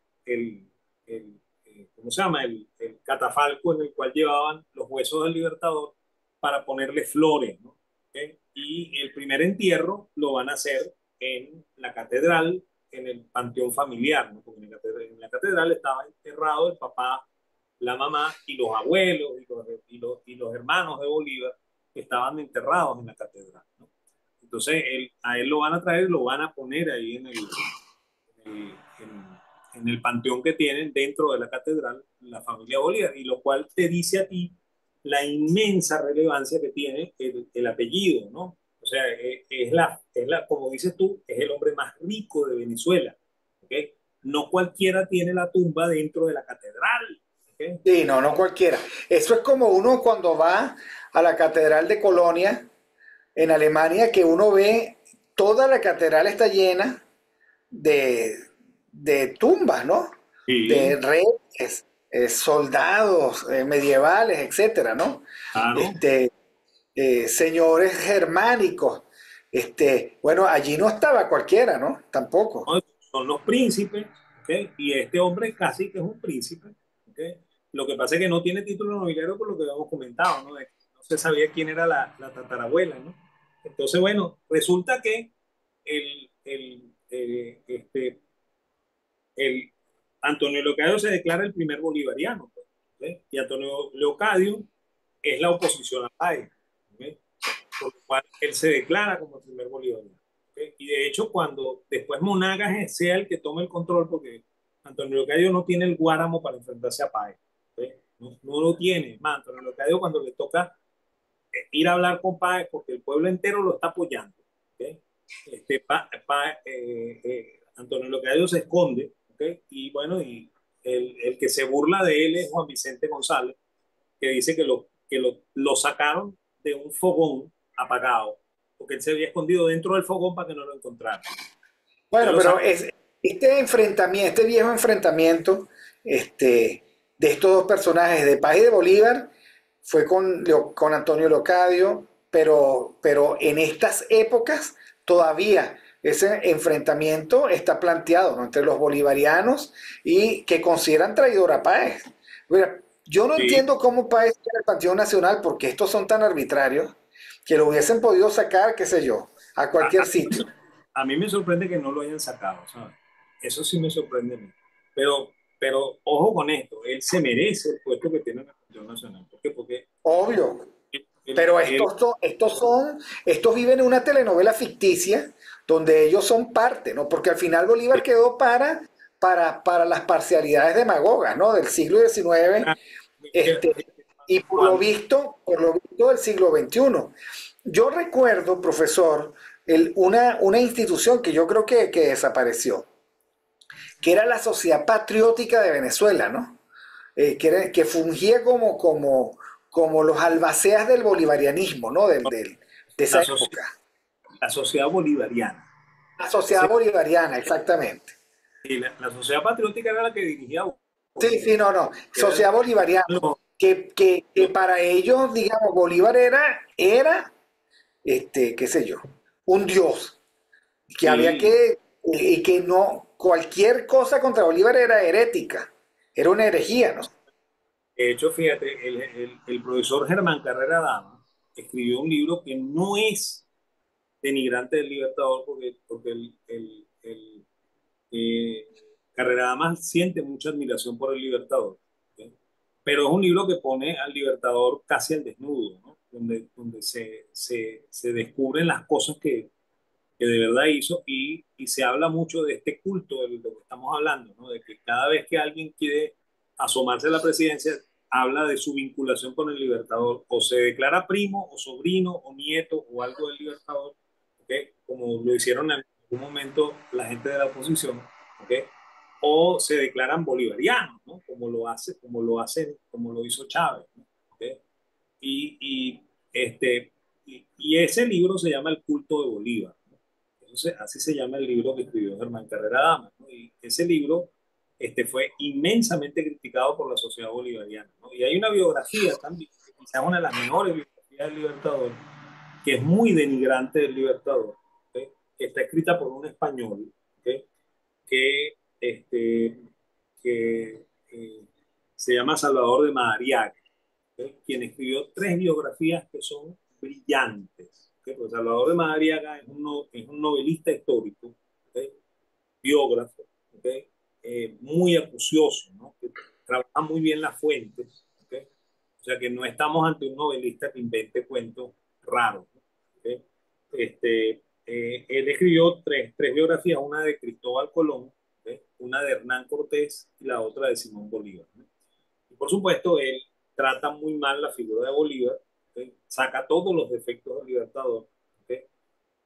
¿cómo se llama? El catafalco en el cual llevaban los huesos del Libertador para ponerle flores, ¿no? ¿Okay? Y el primer entierro lo van a hacer en la catedral, en el panteón familiar, ¿no? Porque en la catedral estaba enterrado el papá, la mamá y los abuelos y los hermanos de Bolívar que estaban enterrados en la catedral, ¿no? Entonces a él lo van a traer, lo van a poner ahí en, en el panteón que tienen dentro de la catedral, la familia Bolívar, y lo cual te dice a ti la inmensa relevancia que tiene el apellido, ¿no? O sea, como dices tú, es el hombre más rico de Venezuela, ¿ok? No cualquiera tiene la tumba dentro de la catedral, ¿ok? Sí, no, no cualquiera. Eso es como uno cuando va a la Catedral de Colonia en Alemania, que uno ve toda la catedral está llena de, de tumbas, ¿no? De Sí, reyes, soldados medievales, etcétera, ¿no? claro. Este, señores germánicos. Bueno, allí no estaba cualquiera, ¿no? Tampoco. ¿No? Son los príncipes, ¿ok? Y este hombre casi que es un príncipe, ¿ok? Lo que pasa es que no tiene título nobiliario por lo que habíamos comentado, ¿no? No se sabía quién era la tatarabuela, ¿no? Entonces, bueno, resulta que el, el, el Antonio Leocadio se declara el primer bolivariano, pues, ¿ok? Y Antonio Leocadio es la oposición a Páez, ¿ok? Por lo cual él se declara como el primer bolivariano. ¿Okay? Y de hecho, cuando después Monagas sea el que tome el control, porque Antonio Leocadio no tiene el guáramo para enfrentarse a Páez, ¿okay? No lo tiene. Más, Antonio Leocadio cuando le toca ir a hablar con Páez, porque el pueblo entero lo está apoyando. ¿Okay? Antonio Leocadio se esconde, ¿okay? Y bueno, y el que se burla de él es Juan Vicente González, que dice lo sacaron de un fogón apagado, porque él se había escondido dentro del fogón para que no lo encontraran. Bueno, Entonces lo pero sacaron. es, este enfrentamiento, este viejo enfrentamiento de estos dos personajes, de Paz y de Bolívar, fue con Antonio Leocadio, pero en estas épocas todavía ese enfrentamiento está planteado, ¿no? Entre los bolivarianos y que consideran traidor a Páez. Mira, yo no Sí, entiendo cómo Páez tiene el Panteón Nacional, porque estos son tan arbitrarios que lo hubiesen podido sacar, qué sé yo, a a, cualquier a, mí me sitio. sor- a mí me sorprende que no lo hayan sacado, ¿sabes? Eso sí me sorprende a mí. Pero ojo con esto, él se merece el puesto que tiene en la Constitución Nacional. ¿Por qué? Porque Obvio. él, Pero él- estos viven en una telenovela ficticia donde ellos son parte, ¿no? Porque al final Bolívar quedó para las parcialidades demagogas, ¿no? Del siglo XIX, este, y cuando, por lo visto del siglo XXI. Yo recuerdo, profesor, una institución que yo creo que desapareció, que era la Sociedad Patriótica de Venezuela, ¿no? Que fungía como los albaceas del bolivarianismo, ¿no? De esa la, soci- época. la sociedad bolivariana. La sociedad Ese, bolivariana, exactamente. la sociedad patriótica era la que dirigía Sí, Bolívar, sí, no, no. que era Sociedad bolivariana. los, Que los, para ellos, digamos, Bolívar era, qué sé yo, un dios. Que había sí. y que no, cualquier cosa contra Bolívar era herética. Era una herejía, ¿no? De hecho, fíjate, el profesor Germán Carrera Dama escribió un libro que no es denigrante del Libertador, porque eh, Carrera Dama siente mucha admiración por el Libertador, ¿ok? Pero es un libro que pone al Libertador casi al desnudo, ¿no? donde se descubren las cosas que de verdad hizo y se habla mucho de este culto de lo que estamos hablando, ¿no? De que cada vez que alguien quiere asomarse a la presidencia, habla de su vinculación con el Libertador, o se declara primo, o sobrino, o nieto, o algo del Libertador, ¿okay? Como lo hicieron en algún momento la gente de la oposición, ¿okay? O se declaran bolivarianos, ¿no? Como lo hizo Chávez, ¿no? ¿Okay? Y, y, y ese libro se llama El culto de Bolívar. Entonces, así se llama el libro que escribió Germán Carrera Dama, ¿no? Y ese libro fue inmensamente criticado por la sociedad bolivariana, ¿no? Y hay una biografía también, quizás una de las mejores biografías del Libertador, que es muy denigrante del Libertador, ¿okay? Que está escrita por un español, ¿okay? que, este, que se llama Salvador de Madariaga, ¿okay? Quien escribió tres biografías que son brillantes. ¿Okay? Pues Salvador de Madariaga es un novelista histórico, ¿okay? Biógrafo, ¿okay? Muy acucioso, ¿no? Que trabaja muy bien las fuentes. ¿Okay? O sea que no estamos ante un novelista que invente cuentos raros. ¿No? ¿Okay? Él escribió tres biografías, una de Cristóbal Colón, ¿okay? Una de Hernán Cortés y la otra de Simón Bolívar. ¿No? Y por supuesto, él trata muy mal la figura de Bolívar, ¿okay? Saca todos los defectos del Libertador, ¿okay?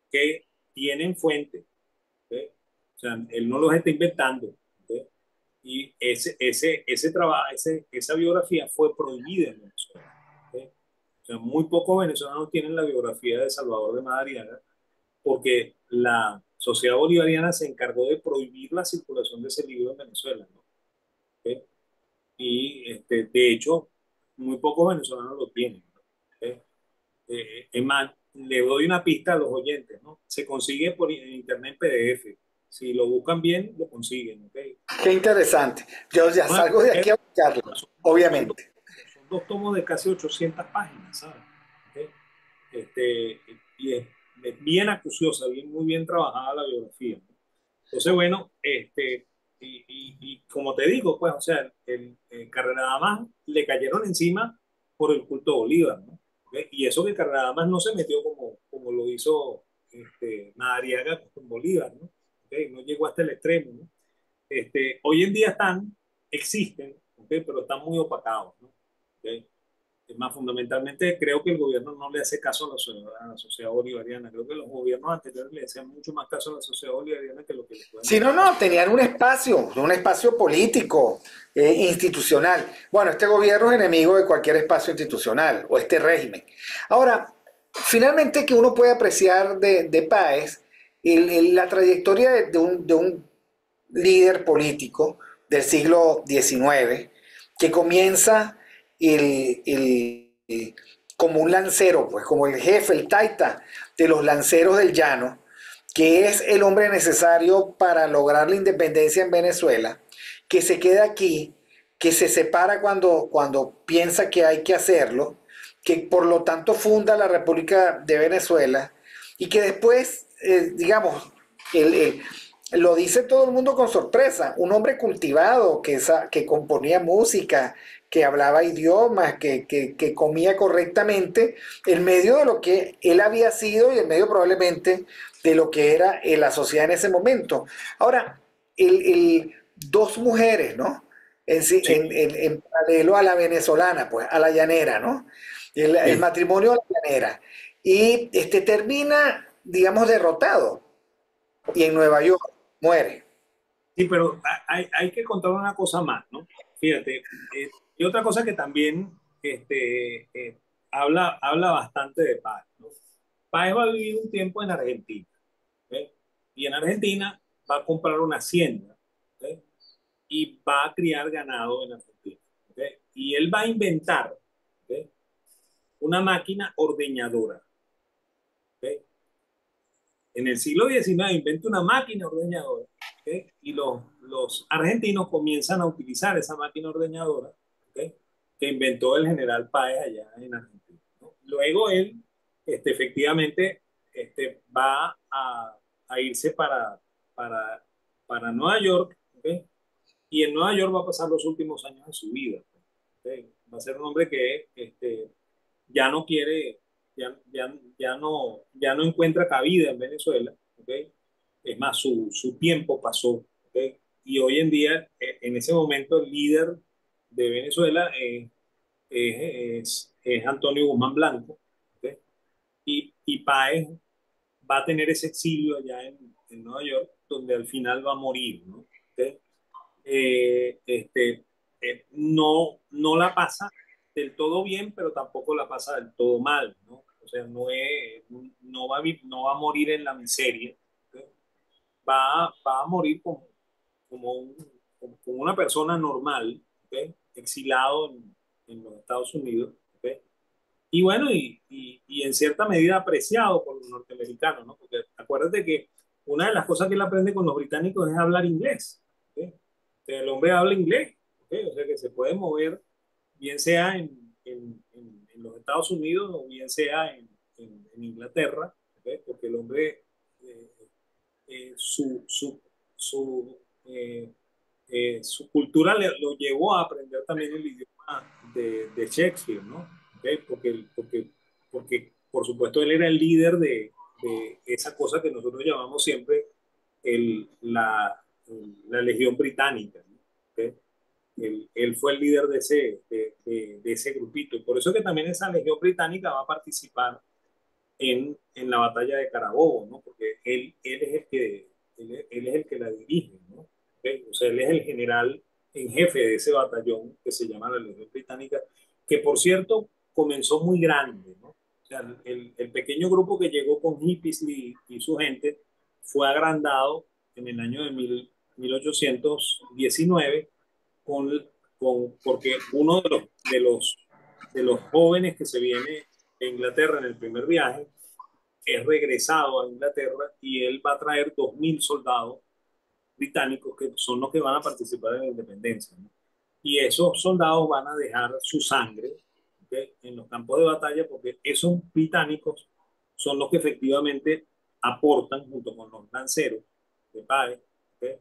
Que tienen fuente, ¿okay? O sea, él no los está inventando, ¿okay? Y ese trabajo, esa biografía fue prohibida en Venezuela, ¿okay? O sea, muy pocos venezolanos tienen la biografía de Salvador de Madariaga porque la sociedad bolivariana se encargó de prohibir la circulación de ese libro en Venezuela, ¿no? ¿Okay? Y de hecho, muy pocos venezolanos lo tienen, ¿no? Es más, le doy una pista a los oyentes, ¿no? Se consigue en internet en PDF. Si lo buscan bien, lo consiguen, ¿ok? Qué interesante. Yo ya Una salgo de aquí a buscarlo, son, son dos, obviamente. son dos tomos de casi 800 páginas, ¿sabes? ¿Ok? Y es bien acuciosa, muy bien trabajada la biografía, ¿no? Entonces, bueno, y como te digo, pues, o sea, Carrera Damas le cayeron encima por el culto a Bolívar, ¿no? ¿Ok? Y eso que Carrera Damas no se metió como lo hizo Madariaga con Bolívar, ¿no? ¿Ok? No llegó hasta el extremo, ¿no? Hoy en día existen, ¿okay? Pero están muy opacados, ¿no? ¿Okay? Es más, fundamentalmente creo que el gobierno no le hace caso a la sociedad bolivariana. Creo que los gobiernos anteriores le hacían mucho más caso a la sociedad bolivariana que lo que le pueden Si no, hacer caso. no, tenían un espacio político, institucional. Bueno, este gobierno es enemigo de cualquier espacio institucional o este régimen. Ahora, finalmente que uno puede apreciar de Páez la trayectoria de un líder político del siglo XIX que comienza como un lancero, pues como el jefe, el taita de los lanceros del llano, que es el hombre necesario para lograr la independencia en Venezuela, que se queda aquí, que se separa cuando piensa que hay que hacerlo, que por lo tanto funda la República de Venezuela y que después, digamos, el, el, lo dice todo el mundo con sorpresa, un hombre cultivado que componía música, que hablaba idiomas, que comía correctamente, en medio de lo que él había sido y en medio probablemente de lo que era la sociedad en ese momento. Ahora, dos mujeres, ¿no? Sí, En paralelo a la venezolana, pues, a la llanera, ¿no? El sí, matrimonio a la llanera. Y termina, digamos, derrotado. Y en Nueva York muere. sí, pero hay que contar una cosa más, ¿no? Fíjate, y otra cosa que también habla bastante de Páez, ¿no? Páez va a vivir un tiempo en Argentina, ¿ok? Y en Argentina va a comprar una hacienda, ¿ok? Y va a criar ganado en Argentina, ¿ok? Y él va a inventar, ¿ok? Una máquina ordeñadora, ¿ok? En el siglo XIX inventa una máquina ordeñadora, ¿ok? Y los argentinos comienzan a utilizar esa máquina ordeñadora, ¿ok? Que inventó el general Páez allá en Argentina, ¿no? Luego él, efectivamente, va a irse para, para Nueva York, ¿ok? Y en Nueva York va a pasar los últimos años de su vida, ¿ok? Va a ser un hombre que ya no quiere, ya no encuentra cabida en Venezuela, ¿ok? Es más, su tiempo pasó, ¿ok? Y hoy en día, en ese momento, el líder de Venezuela es Antonio Guzmán Blanco, ¿ok? Y Páez va a tener ese exilio allá en Nueva York, donde al final va a morir, ¿no? ¿Ok? eh, este, no la pasa del todo bien, pero tampoco la pasa del todo mal, ¿no? O sea, no va a morir en la miseria, ¿ok? Va a morir como, como una persona normal, ¿ok? Exilado en los Estados Unidos, ¿ok? Y bueno, y en cierta medida apreciado por los norteamericanos, ¿no? Porque acuérdate que una de las cosas que él aprende con los británicos es hablar inglés, ¿ok? O sea, el hombre habla inglés, ¿ok? O sea que se puede mover, bien sea en los Estados Unidos o bien sea en Inglaterra, ¿ok? Porque el hombre, eh, su cultura lo llevó a aprender también el idioma de Shakespeare, ¿no? ¿Okay? Porque, por supuesto, él era el líder de esa cosa que nosotros llamamos siempre el, la, la Legión Británica, ¿no? ¿Okay? Él fue el líder de ese grupito. Y por eso que también esa Legión Británica va a participar en la batalla de Carabobo, ¿no? Porque él es el que la dirige, ¿no? ¿Okay? O sea, él es el general en jefe de ese batallón que se llama la Legión Británica, que por cierto comenzó muy grande, ¿no? O sea, el pequeño grupo que llegó con hippies y su gente fue agrandado en el año de 1819 con, porque uno de los jóvenes que se viene de Inglaterra en el primer viaje es regresado a Inglaterra y él va a traer 2.000 soldados británicos que son los que van a participar en la independencia, ¿no? Y esos soldados van a dejar su sangre, ¿okay? En los campos de batalla porque esos británicos son los que efectivamente aportan junto con los lanceros de Páez, ¿okay?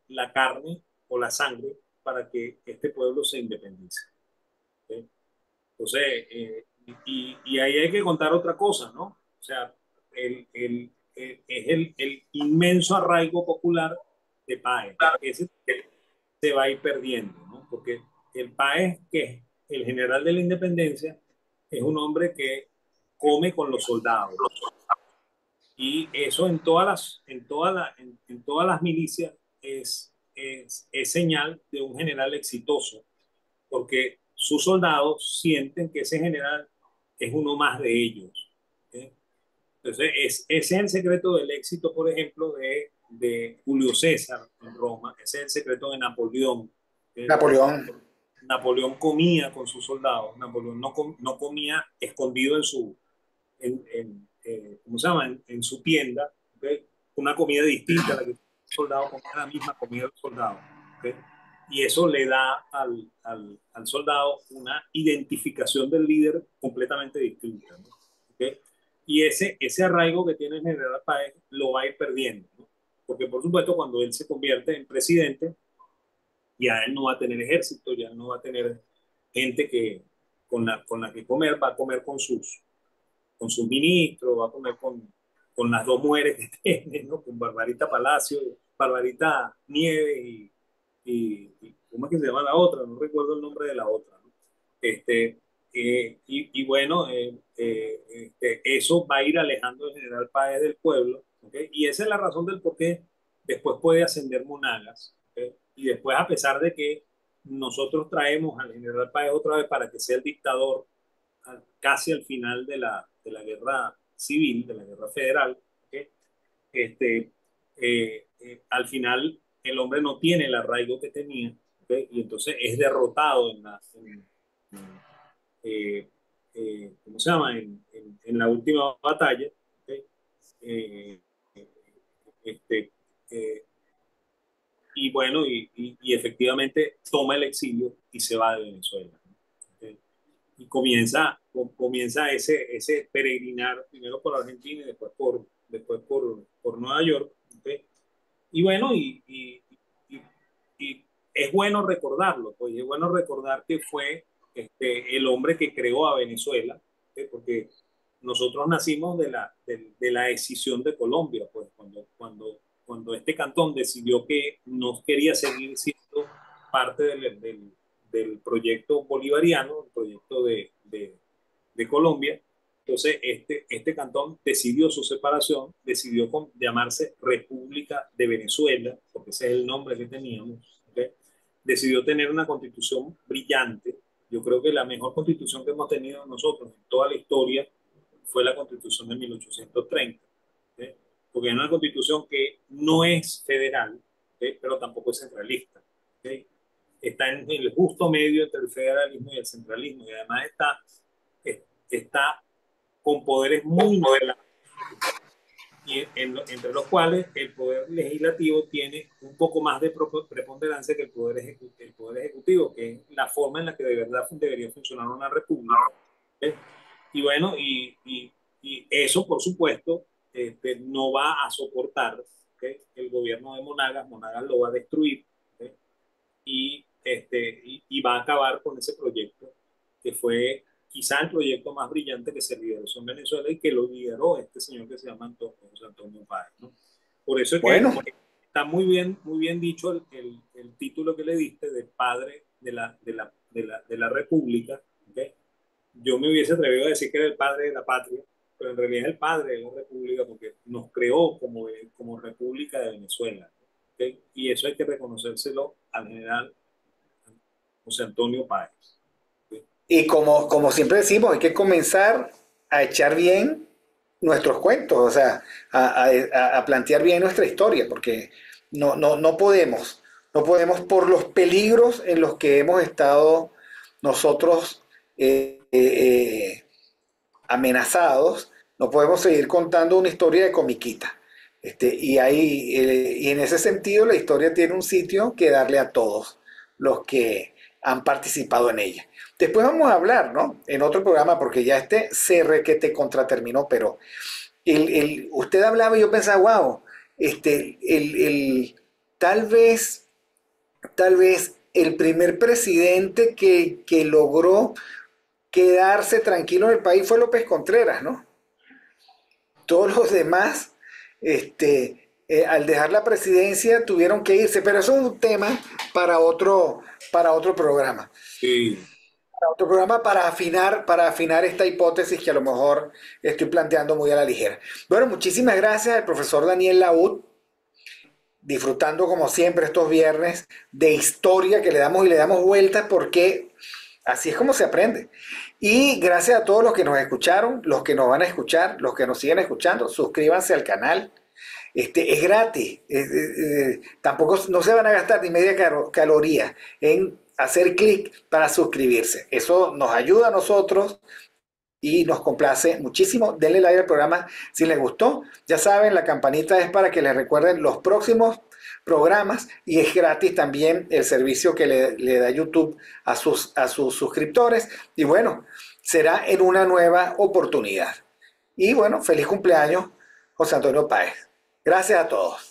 La carne o la sangre para que este pueblo se independice, ¿okay? Entonces, y ahí hay que contar otra cosa, ¿no? O sea, es el inmenso arraigo popular de Páez. Ese se va a ir perdiendo, ¿no? Porque el Páez, que es el general de la independencia, es un hombre que come con los soldados. Y eso en todas las milicias es señal de un general exitoso porque sus soldados sienten que ese general es uno más de ellos, ¿sí? Entonces, ese es el secreto del éxito, por ejemplo, de Julio César en Roma, ese es el secreto de Napoleón. ¿Sí? Napoleón. Napoleón comía con sus soldados, Napoleón no comía escondido ¿cómo se llama? En su tienda, ¿okay? Una comida distinta a la que el soldado comía, la misma comida del soldado, ¿okay? Y eso le da al soldado una identificación del líder completamente distinta, ¿no? ¿Okay? Y ese arraigo que tiene el general Páez lo va a ir perdiendo, ¿no? Porque por supuesto cuando él se convierte en presidente, ya él no va a tener ejército, ya no va a tener gente con la que comer, va a comer con sus ministros, va a comer con las dos mujeres que tiene, ¿no? Con Barbarita Palacio, Barbarita Nieves ¿cómo es que se llama la otra? No recuerdo el nombre de la otra, ¿no? Este, y bueno, eso va a ir alejando al general Páez del pueblo, ¿okay? Y esa es la razón del por qué después puede ascender Monagas, ¿okay? Y después, a pesar de que nosotros traemos al general Páez otra vez para que sea el dictador casi al final de la guerra civil, de la guerra federal, ¿okay? este, al final el hombre no tiene el arraigo que tenía, ¿okay? Y entonces es derrotado eh, ¿cómo se llama? En la última batalla, ¿okay? Eh, este, eh, y bueno, y efectivamente toma el exilio y se va de Venezuela, ¿okay? Y comienza ese peregrinar primero por Argentina y después por Nueva York, ¿okay? Y bueno, y es bueno recordarlo, pues es bueno recordar que fue el hombre que creó a Venezuela, porque nosotros nacimos de la escisión de Colombia, pues cuando este cantón decidió que no quería seguir siendo parte del proyecto bolivariano, el proyecto de Colombia. Entonces, este cantón decidió su separación, decidió llamarse República de Venezuela, porque ese es el nombre que teníamos. ¿Okay? Decidió tener una constitución brillante. Yo creo que la mejor constitución que hemos tenido nosotros en toda la historia fue la constitución de 1830. ¿Okay? Porque es una constitución que no es federal, ¿okay? Pero tampoco es centralista. ¿Okay? Está en el justo medio entre el federalismo y el centralismo, y además está con poderes muy notables, y entre los cuales el poder legislativo tiene un poco más de preponderancia que el poder ejecutivo, que es la forma en la que de verdad debería funcionar una república. ¿Eh? Y bueno, y eso, por supuesto, no va a soportar, ¿okay? El gobierno de Monagas. Monagas lo va a destruir, ¿okay? Y va a acabar con ese proyecto que fue quizá el proyecto más brillante que se lideró en Venezuela y que lo lideró este señor que se llama José Antonio Páez, ¿no? Por eso es que Bueno, está muy bien dicho el título que le diste de padre de la República. ¿Okay? Yo me hubiese atrevido a decir que era el padre de la patria, pero en realidad es el padre de la República porque nos creó como República de Venezuela. ¿Okay? Y eso hay que reconocérselo al general José Antonio Páez. ¿Okay? y como siempre decimos, hay que comenzar a echar bien nuestros cuentos, o sea, a plantear bien nuestra historia, porque no podemos por los peligros en los que hemos estado nosotros amenazados, no podemos seguir contando una historia de comiquita. Y en ese sentido la historia tiene un sitio que darle a todos los que han participado en ella. Después vamos a hablar, ¿no? En otro programa, porque ya se re que te contraterminó, pero usted hablaba y yo pensaba, wow, tal vez, tal vez el primer presidente que logró quedarse tranquilo en el país fue López Contreras, ¿no? Todos los demás, al dejar la presidencia, tuvieron que irse, pero eso es un tema para otro programa. Sí. Para otro programa para afinar esta hipótesis que a lo mejor estoy planteando muy a la ligera. Bueno, muchísimas gracias al profesor Daniel Laud, disfrutando como siempre estos viernes de historia que le damos y le damos vueltas porque así es como se aprende. Y gracias a todos los que nos escucharon, los que nos van a escuchar, los que nos siguen escuchando, suscríbanse al canal. Es gratis. Tampoco no se van a gastar ni media caloría en hacer clic para suscribirse. Eso nos ayuda a nosotros y nos complace muchísimo. Denle like al programa si les gustó. Ya saben, la campanita es para que les recuerden los próximos programas y es gratis también el servicio que le da YouTube a sus suscriptores. Y bueno, será en una nueva oportunidad. Y bueno, feliz cumpleaños, José Antonio Páez. Gracias a todos.